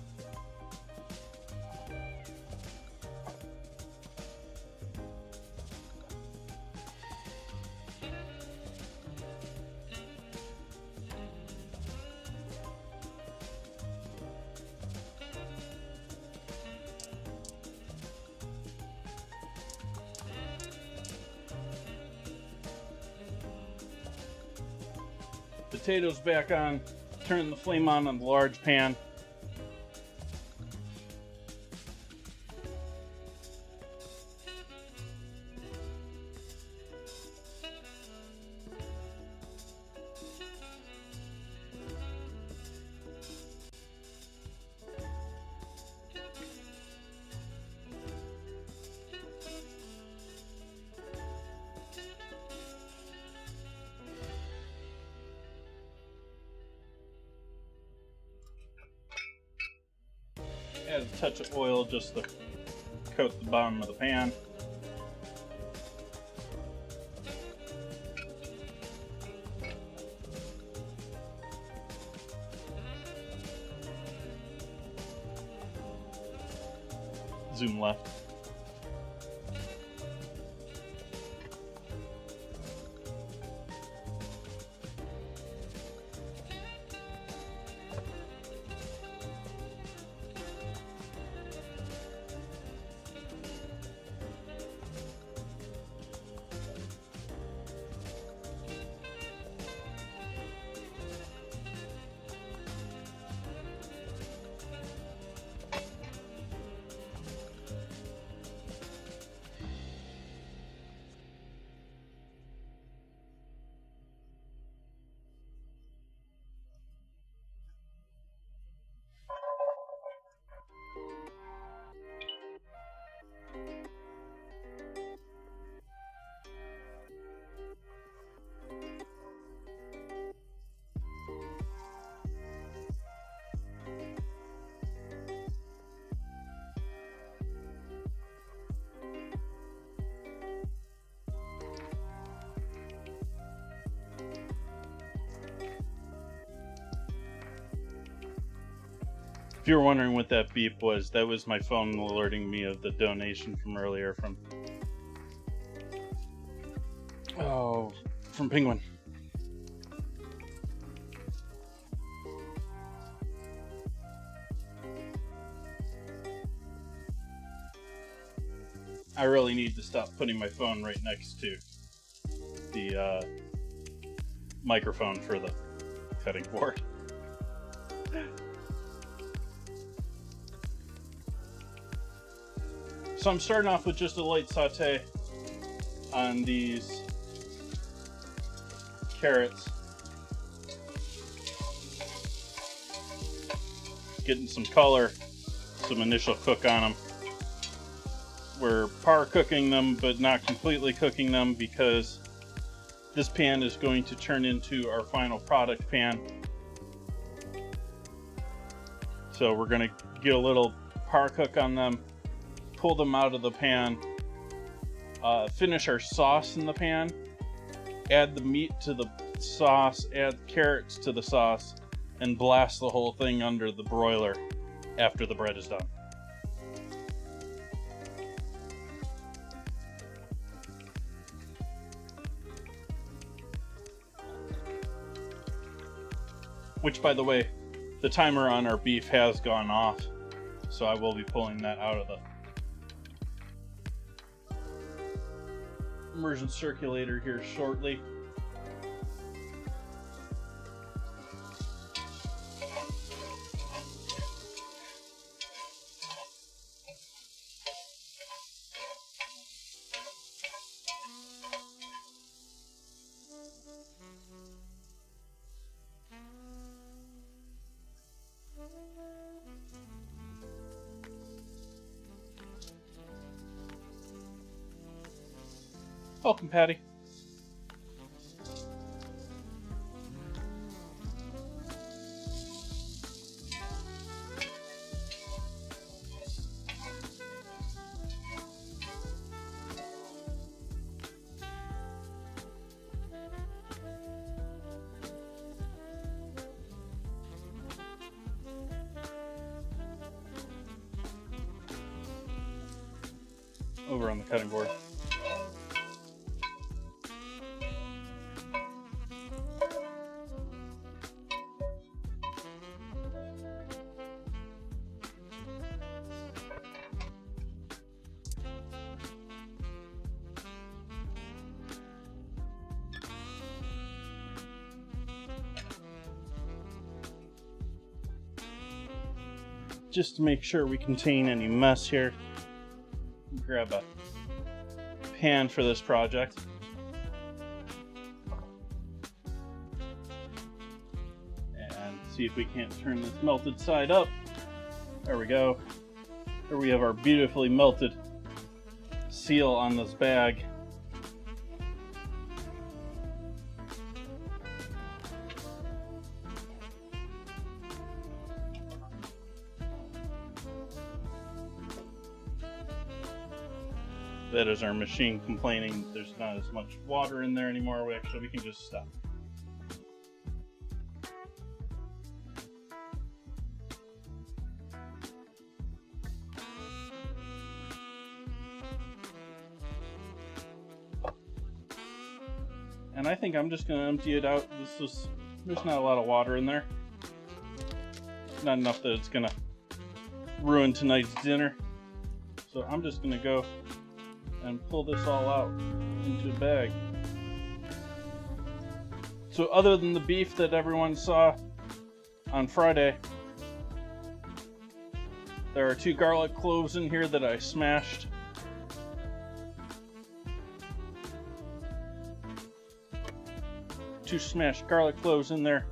Speaker 1: potatoes back on, turn the flame on the large pan. Add a touch of oil just to coat the bottom of the pan. Zoom left. If you were wondering what that beep was, that was my phone alerting me of the donation from earlier from Penguin. I really need to stop putting my phone right next to the microphone for the cutting board. So I'm starting off with just a light saute on these carrots. Getting some color, some initial cook on them. We're par cooking them, but not completely cooking them, because this pan is going to turn into our final product pan. So we're going to get a little par cook on them, pull them out of the pan, finish our sauce in the pan, add the meat to the sauce, add carrots to the sauce, and blast the whole thing under the broiler after the bread is done. Which, by the way, the timer on our beef has gone off, so I will be pulling that out of the immersion circulator here shortly. Welcome, Patty. Over on the cutting board. Just to make sure we contain any mess here, grab a pan for this project. And see if we can't turn this melted side up. There we go. Here we have our beautifully melted seal on this bag. That is our machine complaining there's not as much water in there anymore. We can just stop. And I think I'm just going to empty it out. There's not a lot of water in there. Not enough that it's going to ruin tonight's dinner. So I'm just going to go and pull this all out into a bag. So other than the beef that everyone saw on Friday, there are 2 garlic cloves in here that I smashed. Two smashed garlic cloves in there,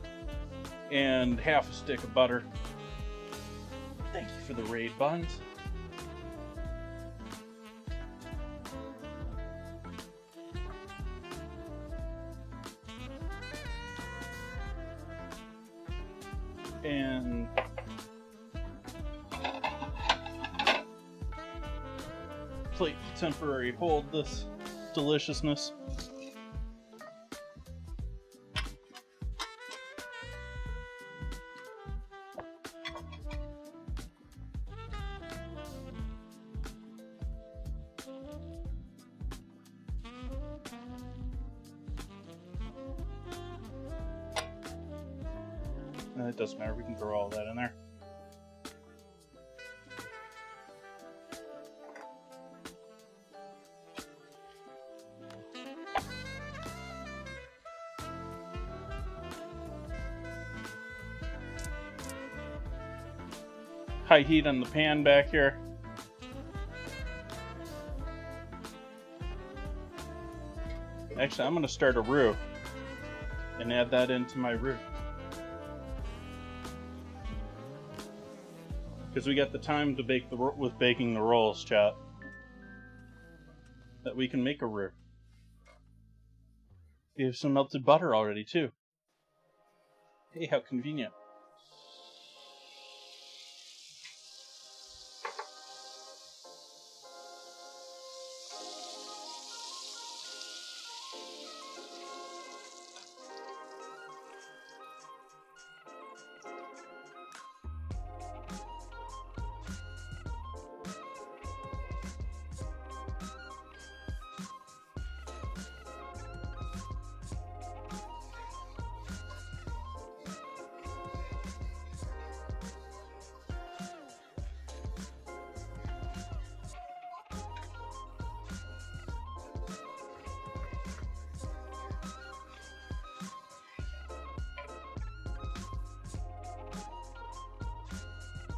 Speaker 1: and half a stick of butter. Thank you for the raid buns. And plate to temporarily hold this deliciousness. It doesn't matter. We can throw all that in there. High heat on the pan back here. Actually, I'm going to start a roux and add that into my roux. Because we got the time to bake with baking the rolls, chat. That we can make a roux. We have some melted butter already, too. Hey, how convenient.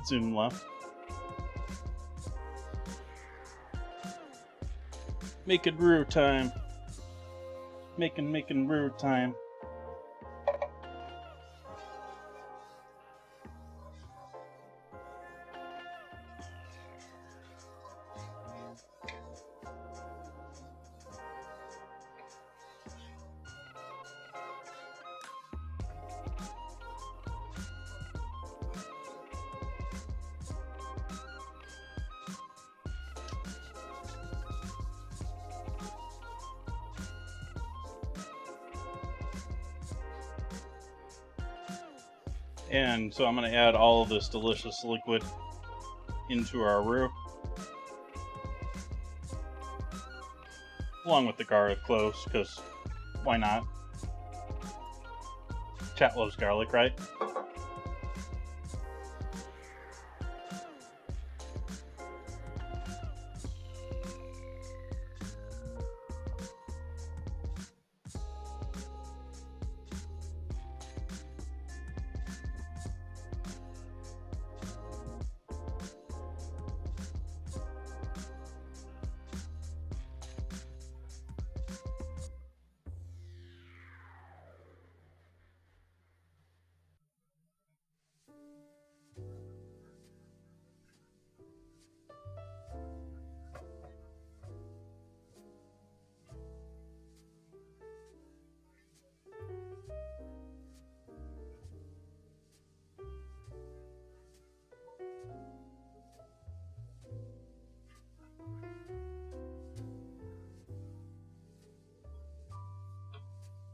Speaker 1: Zoom left. Making roux time. Making roux time. And so I'm going to add all of this delicious liquid into our roux. Along with the garlic cloves, because why not? Chat loves garlic, right?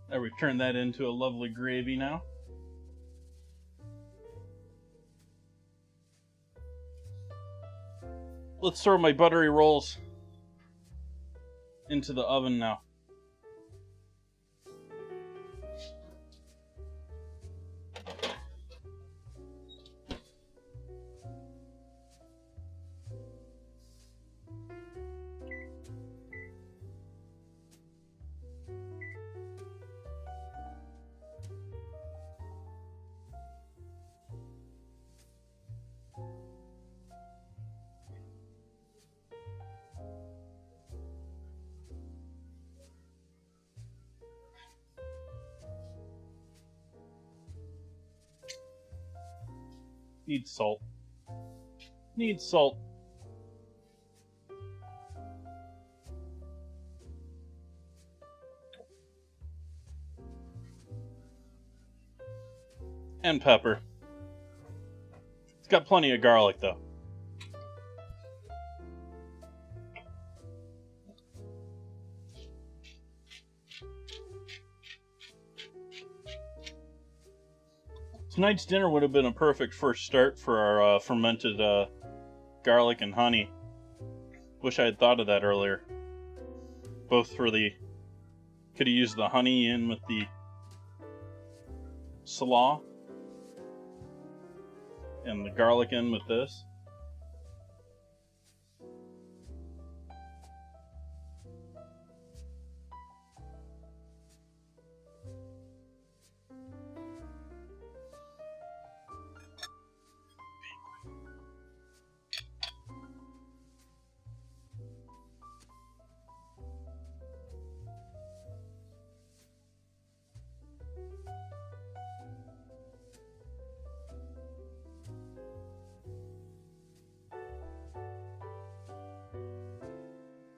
Speaker 1: There, we turn that into a lovely gravy now. Let's throw my buttery rolls into the oven now. Needs salt. Needs salt. And pepper. It's got plenty of garlic though. Tonight's dinner would have been a perfect first start for our fermented garlic and honey. Wish I had thought of that earlier. Both for the... Could have used the honey in with the slaw. and the garlic in with this.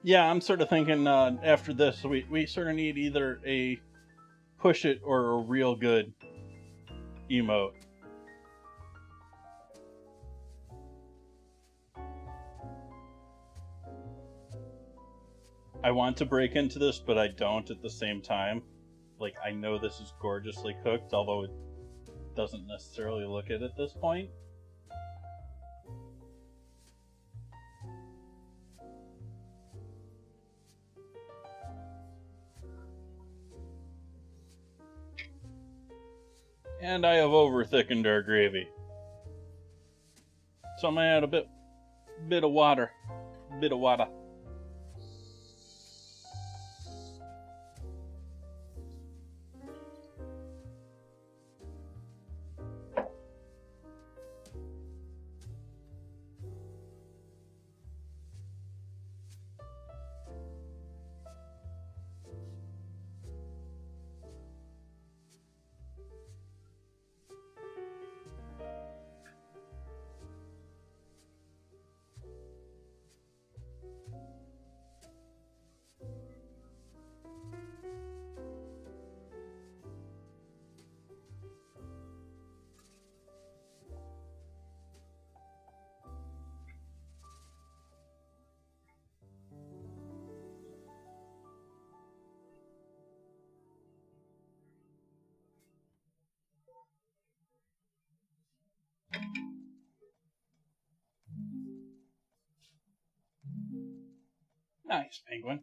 Speaker 1: Yeah, I'm sort of thinking after this, we sort of need either a push it or a real good emote. I want to break into this, but I don't at the same time. Like, I know this is gorgeously cooked, although it doesn't necessarily look it at this point. And I have over thickened our gravy. So I'm gonna add a bit of water. Nice, Penguin.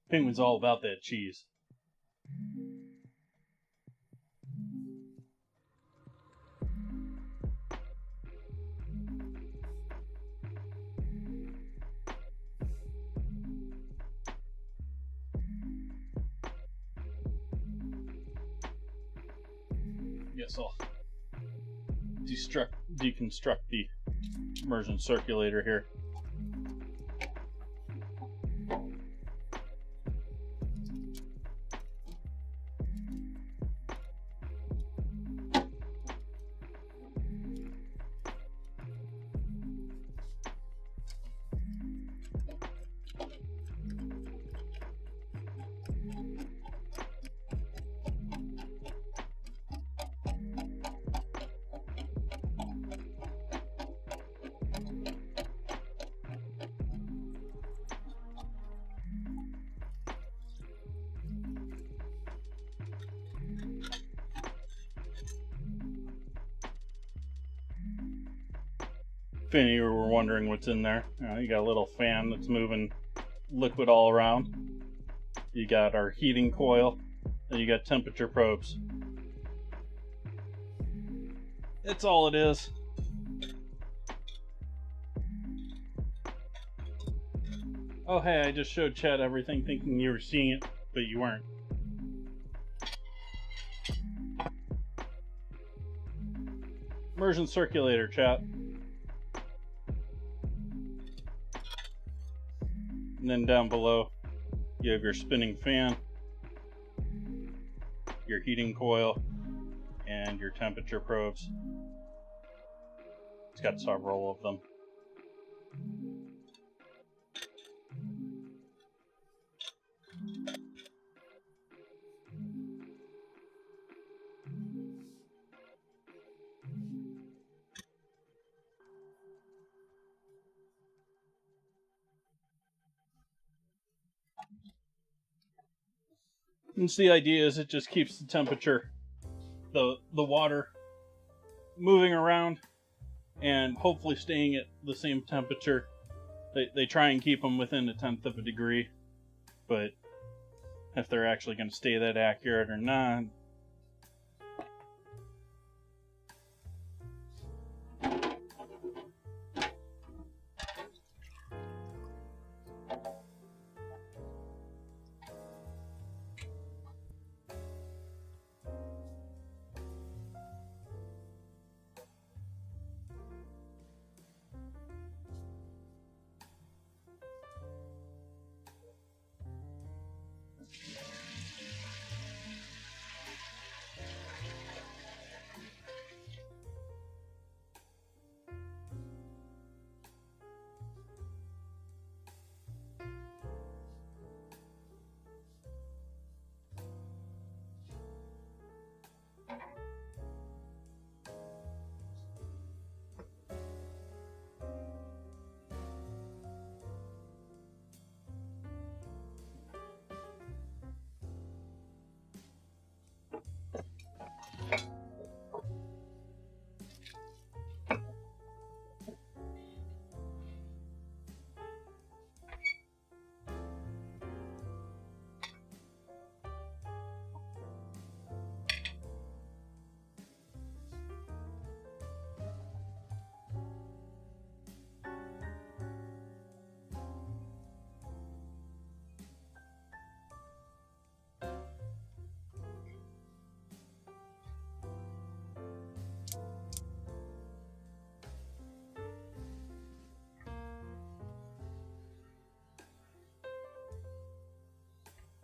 Speaker 1: Penguin's all about that cheese. Guess I'll deconstruct the immersion circulator here. If any of you were wondering what's in there, you got a little fan that's moving liquid all around. You got our heating coil, and you got temperature probes. That's all it is. Oh hey, I just showed Chad everything thinking you were seeing it, but you weren't. Immersion circulator, chat. And then down below, you have your spinning fan, your heating coil, and your temperature probes. It's got several of them. And the idea is it just keeps the temperature, the water moving around and hopefully staying at the same temperature. They try and keep them within a tenth of a degree, but if they're actually going to stay that accurate or not,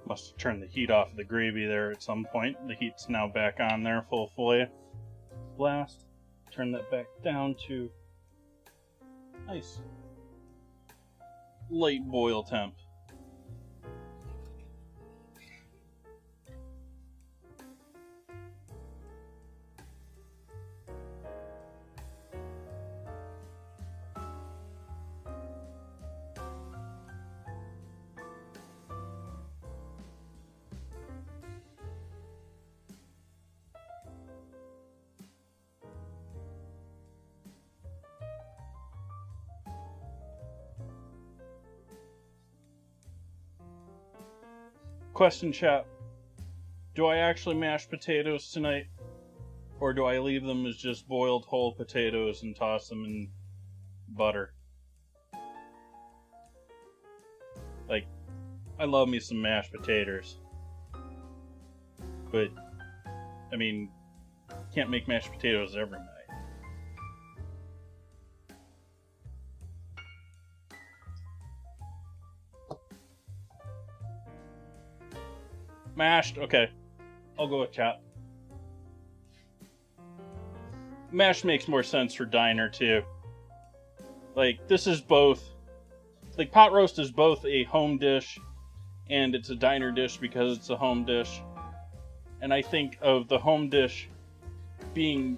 Speaker 1: Must have turned the heat off of the gravy there at some point. The heat's now back on there, full blast. Turn that back down to nice light boil temp. Question, chat. Do I actually mash potatoes tonight? Or do I leave them as just boiled whole potatoes and toss them in butter? Like, I love me some mashed potatoes. But, I mean, can't make mashed potatoes every night. Mashed, okay. I'll go with chat. Mashed makes more sense for diner too. Like, this is both, like, pot roast is both a home dish and it's a diner dish because it's a home dish. And I think of the home dish being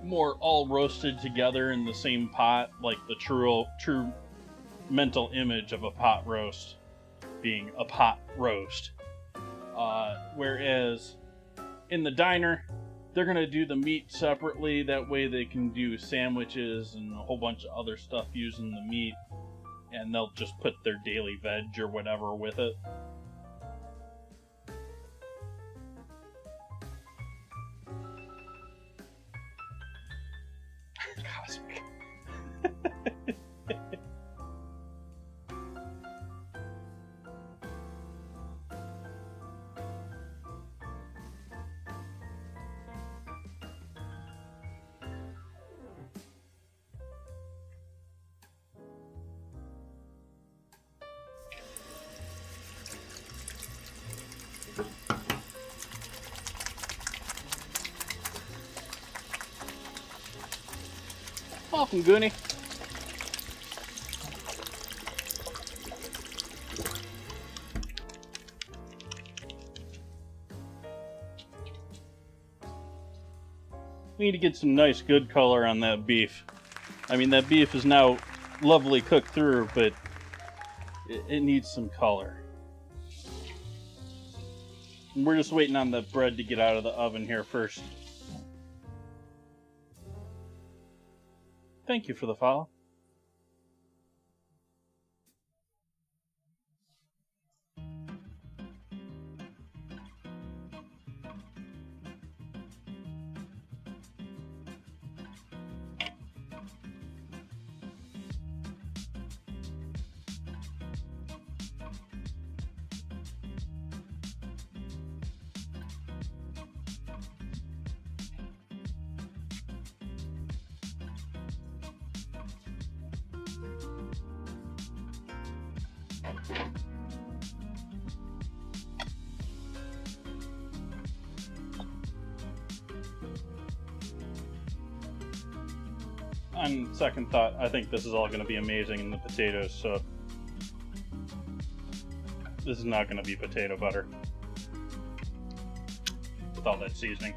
Speaker 1: more all roasted together in the same pot, like the true mental image of a pot roast being a pot roast. Whereas in the diner, they're going to do the meat separately. That way they can do sandwiches and a whole bunch of other stuff using the meat. And they'll just put their daily veg or whatever with it. Cosmic. Welcome, Goonie. We need to get some nice good color on that beef. I mean, that beef is now lovely cooked through, but it needs some color. And we're just waiting on the bread to get out of the oven here first. Thank you for the follow. On second thought, I think this is all going to be amazing in the potatoes, so this is not going to be potato butter with all that seasoning.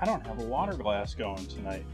Speaker 1: I don't have a water glass going tonight.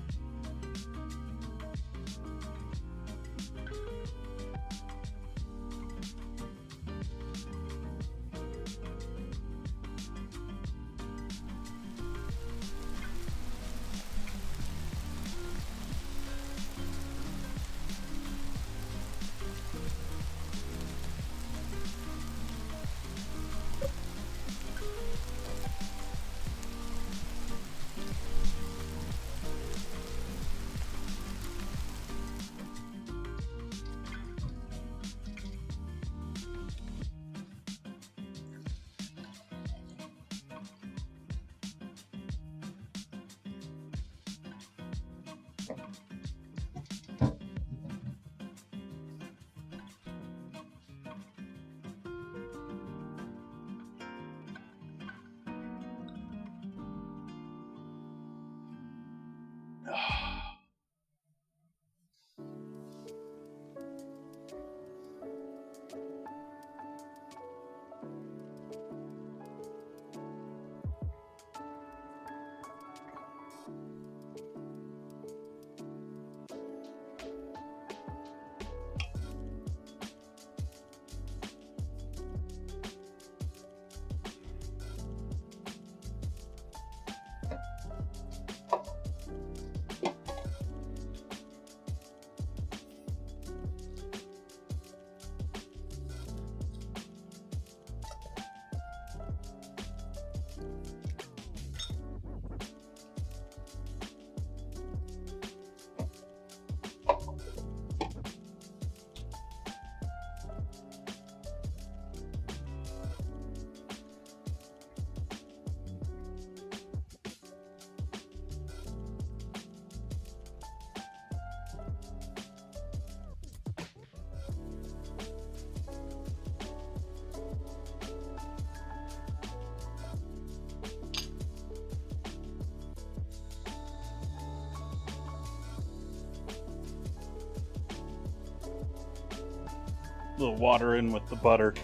Speaker 1: little water in with the butter.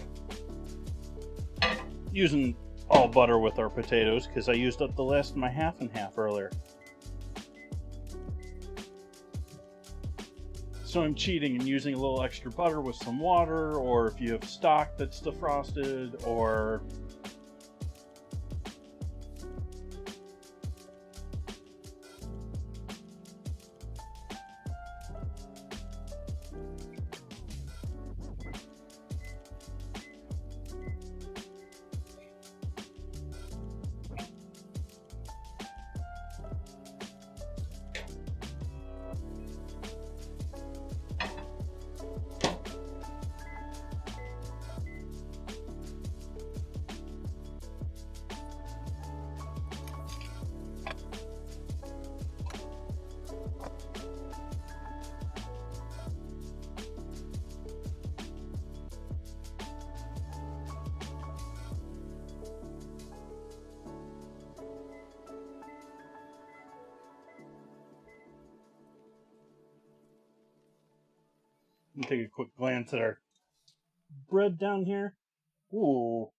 Speaker 1: Using all butter with our potatoes because I used up the last of my half and half earlier. So I'm cheating and using a little extra butter with some water, or if you have stock that's defrosted, or take a quick glance at our bread down here. Ooh.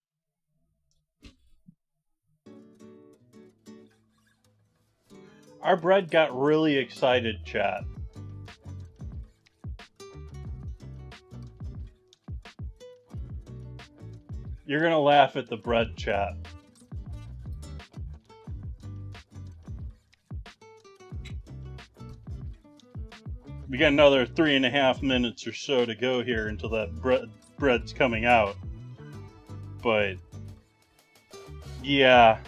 Speaker 1: Our bread got really excited, chat. You're gonna laugh at the bread, chat. We got another 3.5 minutes or so to go here until that bread's coming out. But yeah.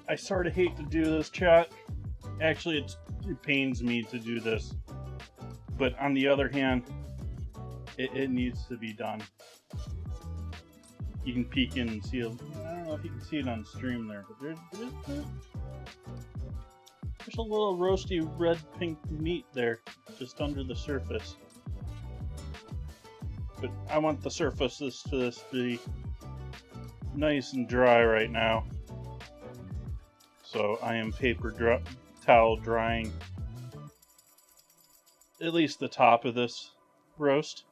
Speaker 1: I sort of hate to do this, chat. Actually, it pains me to do this. But on the other hand, it needs to be done. You can peek in and see it. I don't know if you can see it on stream there, but there's a little roasty red pink meat there just under the surface. But I want the surfaces to this to be nice and dry right now. So I am paper towel drying at least the top of this roast.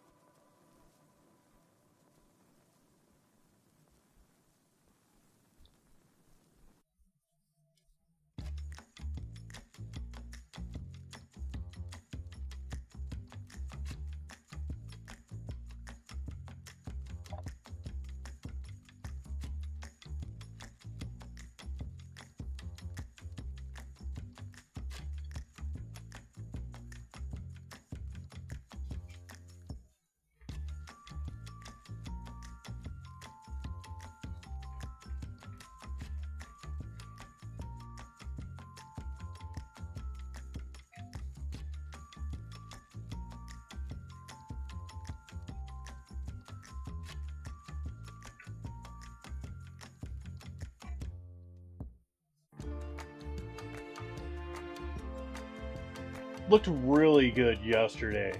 Speaker 1: Looked really good yesterday.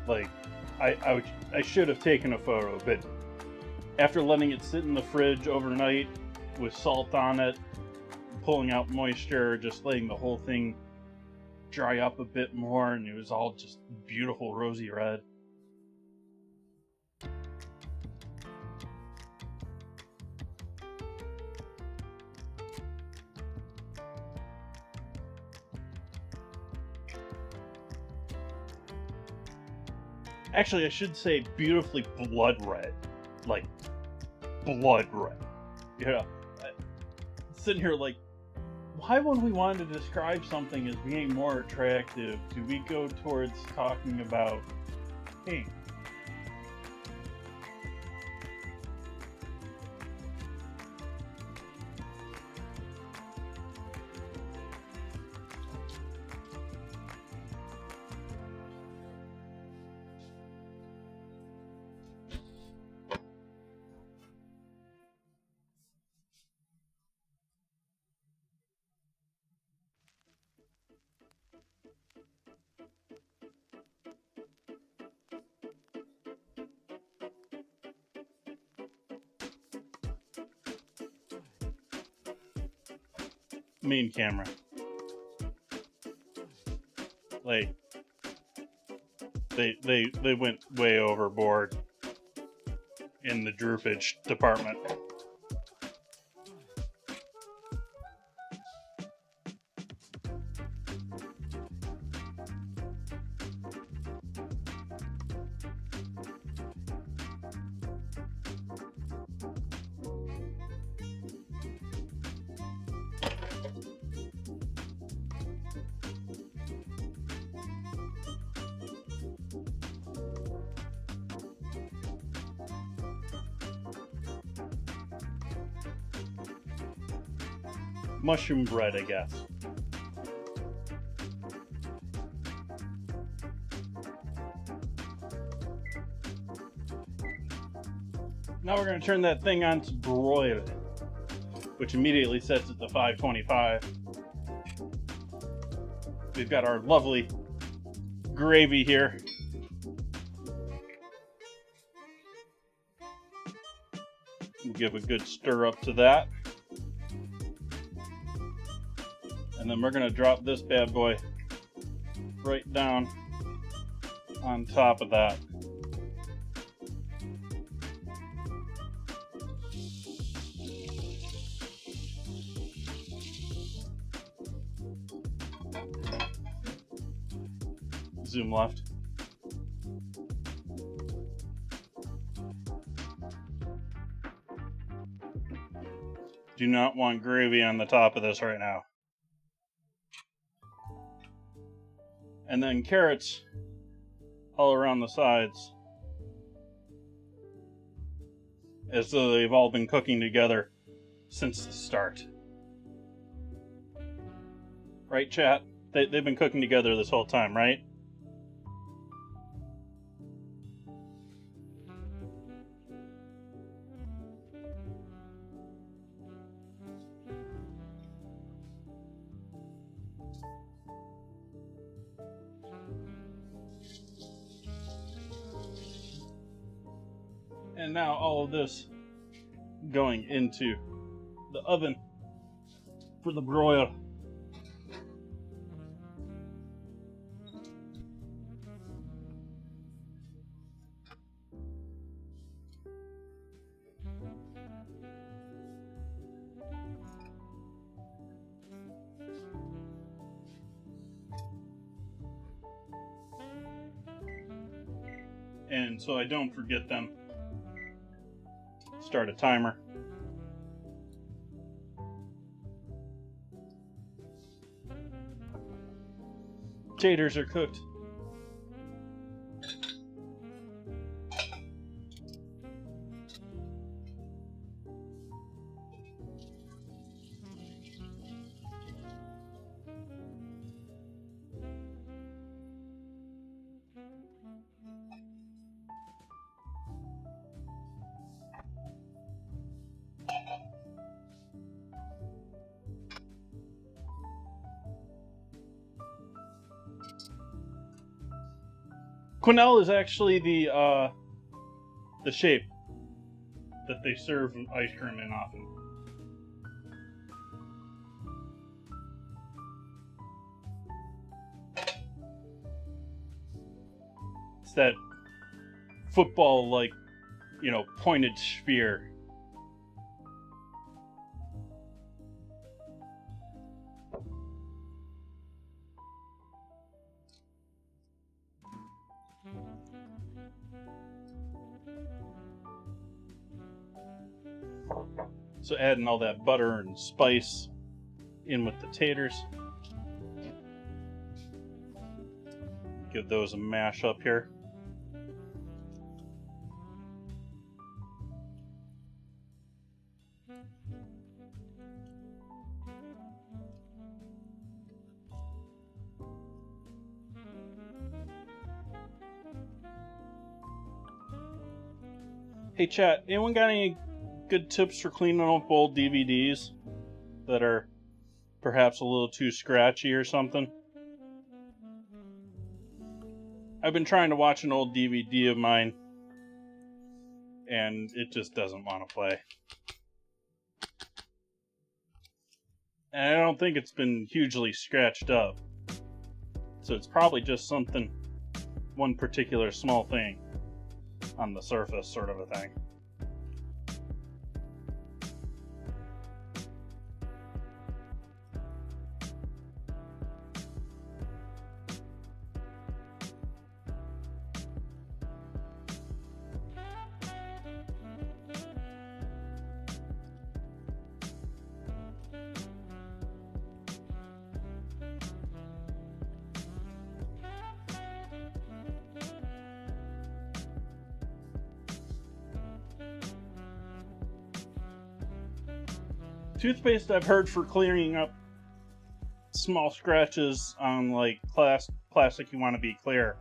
Speaker 1: Like, I should have taken a photo, but after letting it sit in the fridge overnight with salt on it, pulling out moisture, just letting the whole thing dry up a bit more, and it was all just beautiful rosy red. Actually, I should say beautifully blood red. Like, blood red. You know, sitting here like, why would we want to describe something as being more attractive? Do we go towards talking about pink? Main camera. Like, they went way overboard in the droopage department. Mushroom bread, I guess. Now we're going to turn that thing on to broil, which immediately sets it to 525. We've got our lovely gravy here. We'll give a good stir up to that. And then we're going to drop this bad boy right down on top of that. Zoom left. Do not want gravy on the top of this right now. And then carrots all around the sides, as though they've all been cooking together since the start. Right, chat? They've been cooking together this whole time, right? And now all of this going into the oven for the broil. And so I don't forget them, start a timer. Taters are cooked. Quenelle is actually the shape that they serve ice cream in often. It's that football-like, pointed sphere. So adding all that butter and spice in with the taters. Give those a mash up here. Hey chat, anyone got any good tips for cleaning up old DVDs that are perhaps a little too scratchy or something? I've been trying to watch an old DVD of mine and it just doesn't want to play. And I don't think it's been hugely scratched up. So it's probably just something, one particular small thing on the surface sort of a thing. Toothpaste I've heard for clearing up small scratches on like plastic you want to be clear.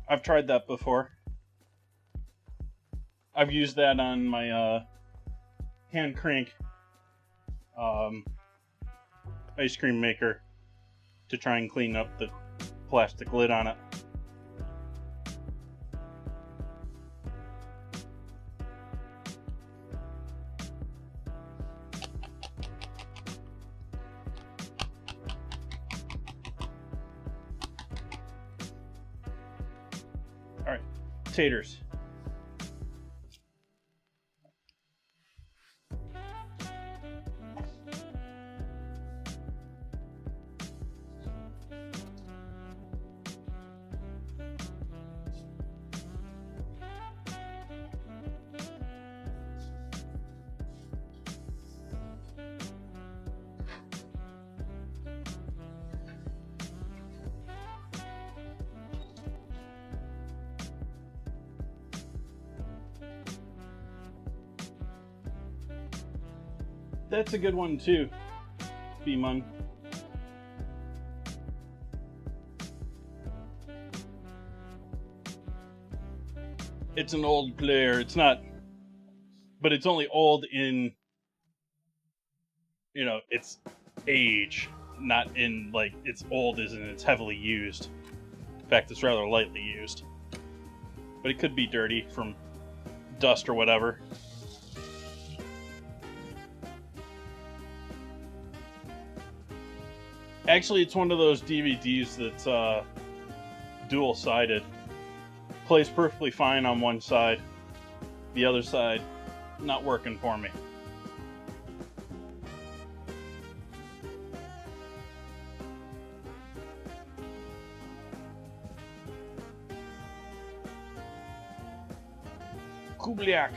Speaker 1: I've tried that before. I've used that on my hand crank ice cream maker to try and clean up the plastic lid on it. Alright, taters. That's a good one too, B-Mun. It's an old player. It's not, but it's only old in, you know, its age, not in like it's old as in it's heavily used. In fact, it's rather lightly used. But it could be dirty from dust or whatever. Actually, it's one of those DVDs that's dual-sided. Plays perfectly fine on one side. The other side, not working for me. Kubliak.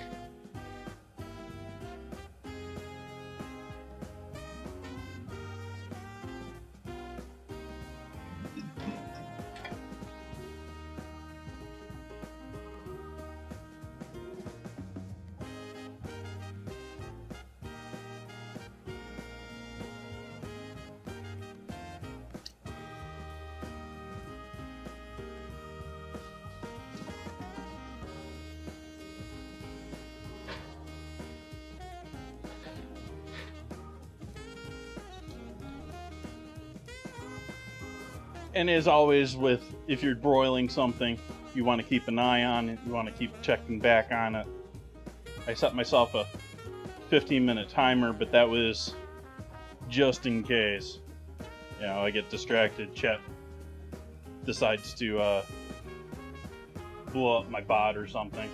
Speaker 1: And as always, if you're broiling something, you want to keep an eye on it. You want to keep checking back on it. I set myself a 15-minute timer, but that was just in case. You know, I get distracted. Chet decides to blow up my bot or something.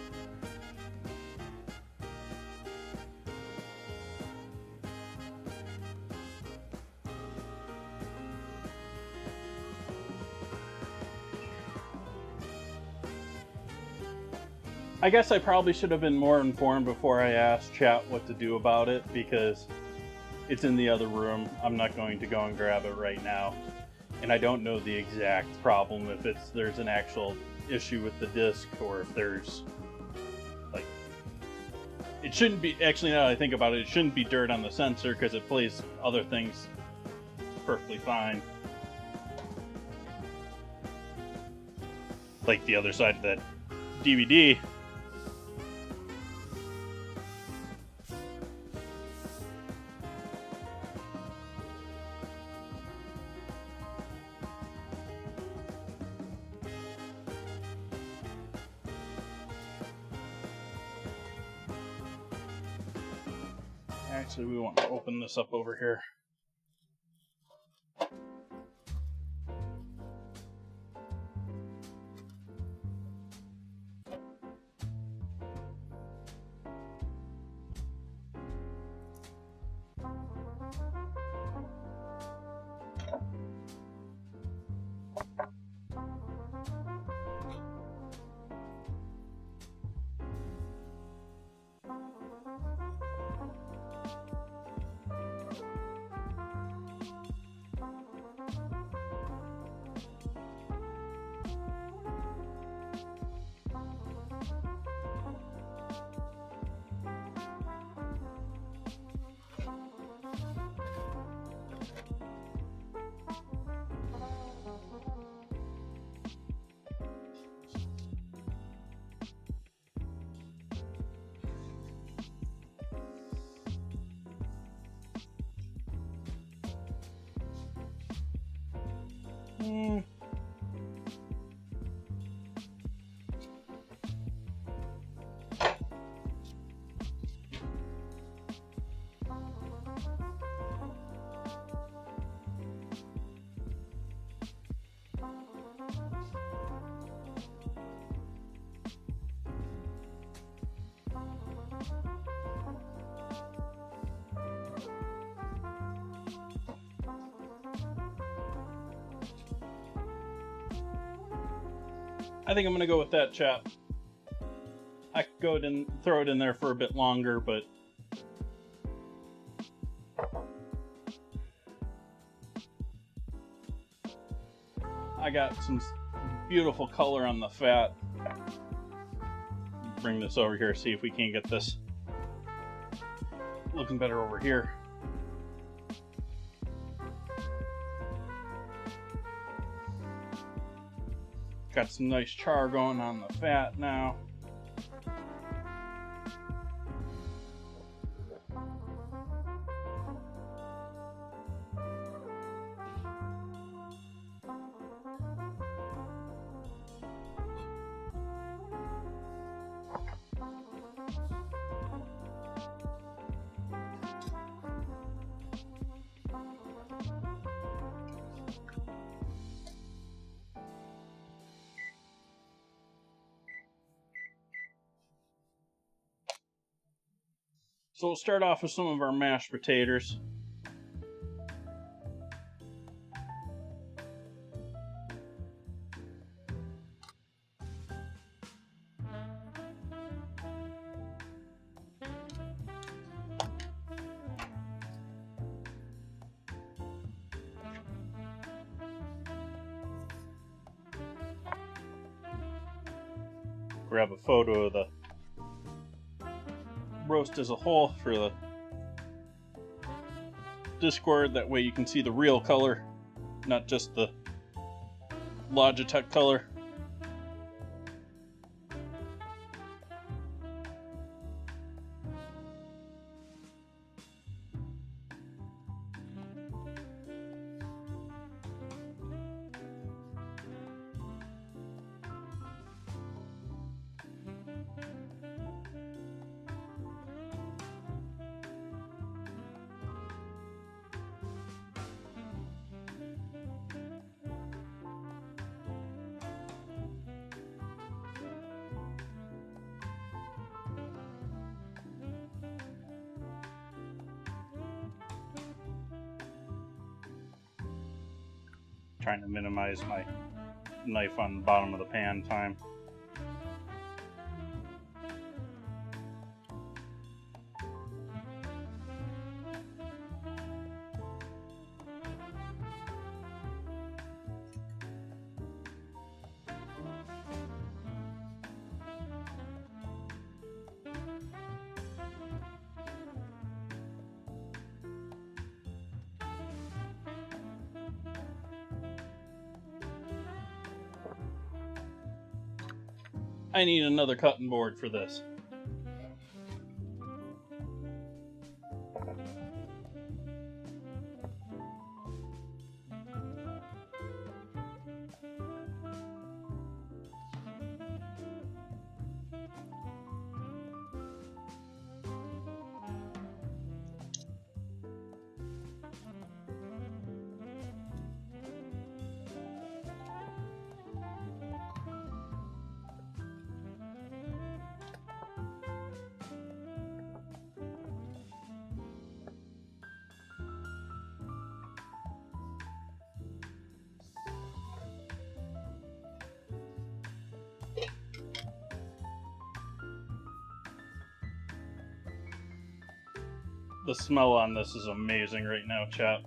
Speaker 1: I guess I probably should have been more informed before I asked chat what to do about it, because it's in the other room. I'm not going to go and grab it right now. And I don't know the exact problem, if there's an actual issue with the disc, or if there's like, it shouldn't be, actually now that I think about it, it shouldn't be dirt on the sensor because it plays other things perfectly fine. Like the other side of that DVD. Actually, we want to open this up over here. I think I'm gonna go with that, chat. I could go ahead and throw it in there for a bit longer, but I got some beautiful color on the fat. Bring this over here, see if we can't get this looking better over here. Got some nice char going on the fat now. So we'll start off with some of our mashed potatoes. Grab a photo of the roast as a whole for the Discord, that way you can see the real color, not just the Logitech color. Trying to minimize my knife on the bottom of the pan time. I need another cutting board for this. The smell on this is amazing right now, chat.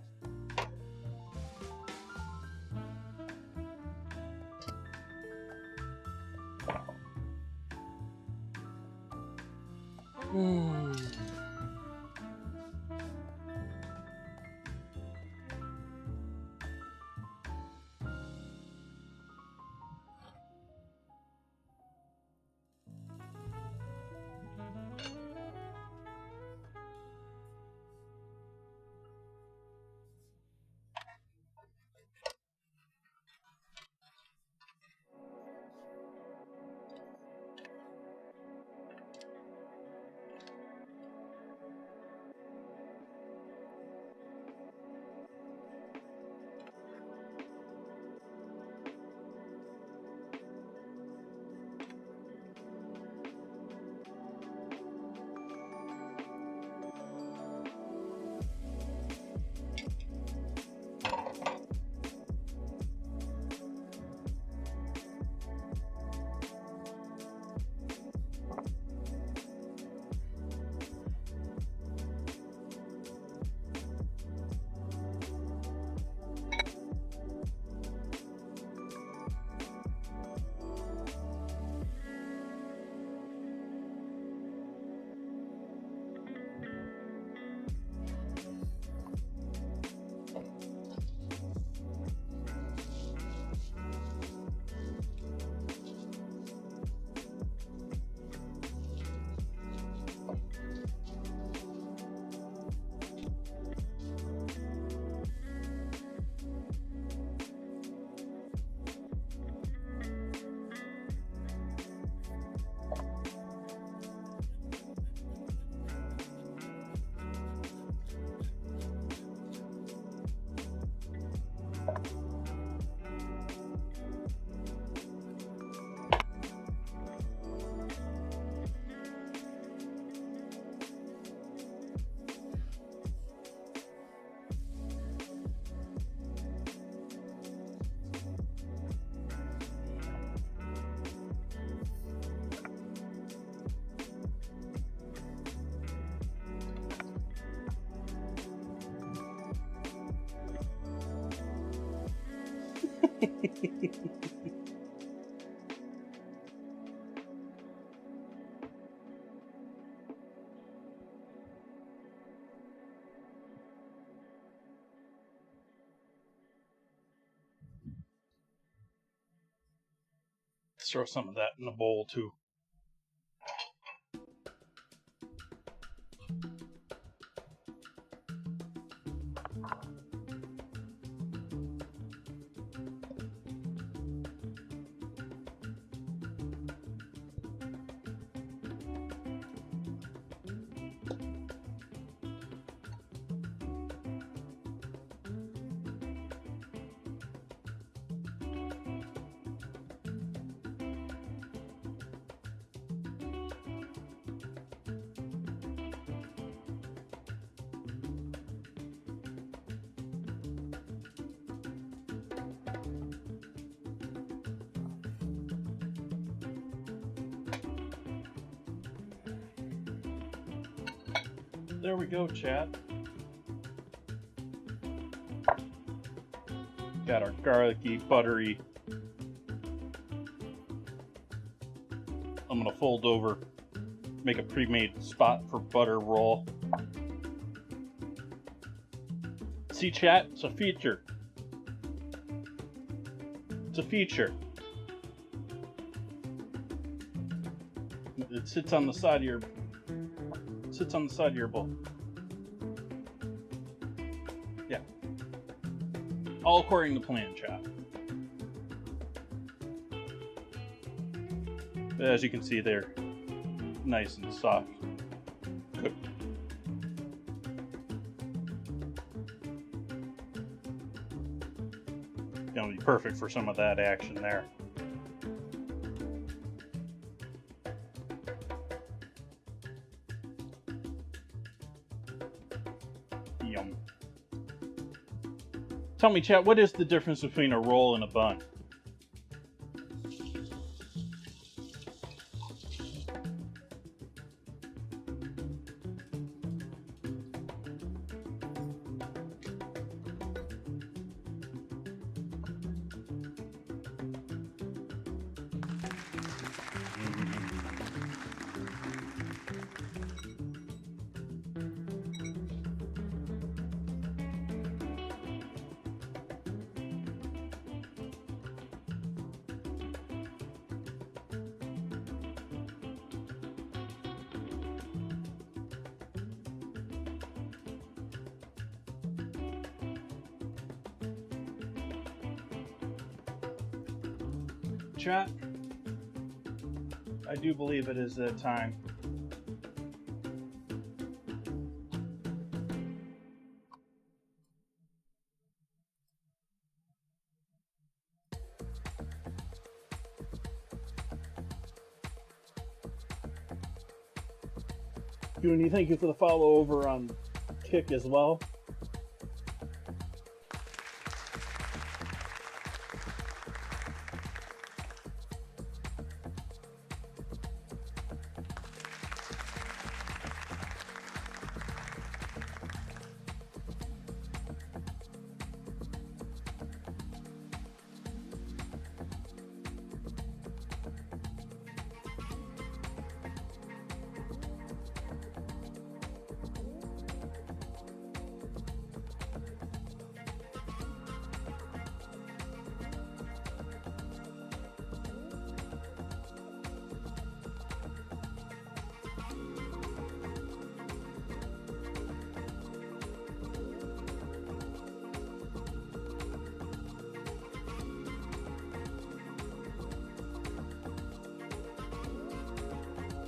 Speaker 1: Let's throw some of that in the bowl too. There we go, chat. Got our garlicky, buttery. I'm gonna fold over, make a pre-made spot for butter roll. See, chat? It's a feature. It's a feature. It sits on the side of your bowl. Yeah. All according to plan, chat. As you can see, they're nice and soft cooked. Gonna be perfect for some of that action there. Yum. Tell me, chat, what is the difference between a roll and a bun? Chat, I do believe it is that time. Goonie, thank you for the follow over on Kick as well.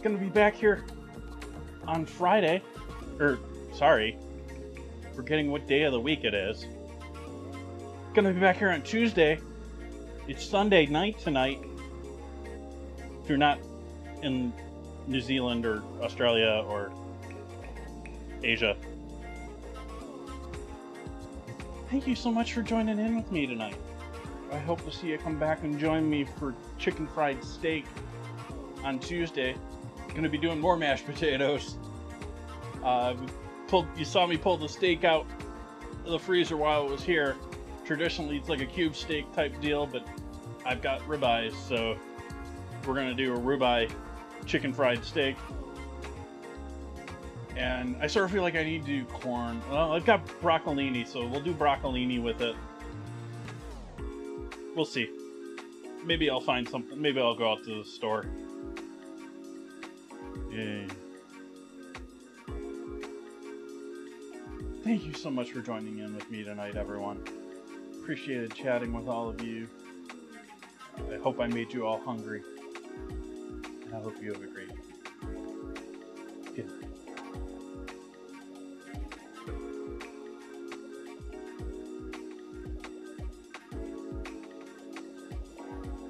Speaker 1: Gonna be back here on Friday, or sorry, forgetting what day of the week it is. Gonna be back here on Tuesday. It's Sunday night tonight. If you're not in New Zealand or Australia or Asia. Thank you so much for joining in with me tonight. I hope to see you come back and join me for chicken fried steak on Tuesday. Gonna be doing more mashed potatoes. You saw me pull the steak out of the freezer while it was here. Traditionally, it's like a cube steak type deal, but I've got ribeyes, so we're gonna do a ribeye chicken fried steak. And I sort of feel like I need to do corn. Well, I've got broccolini, so we'll do broccolini with it. We'll see. Maybe I'll find something. Maybe I'll go out to the store. Yay. Thank you so much for joining in with me tonight, everyone. Appreciated chatting with all of you. I hope I made you all hungry. And I hope you have a great evening.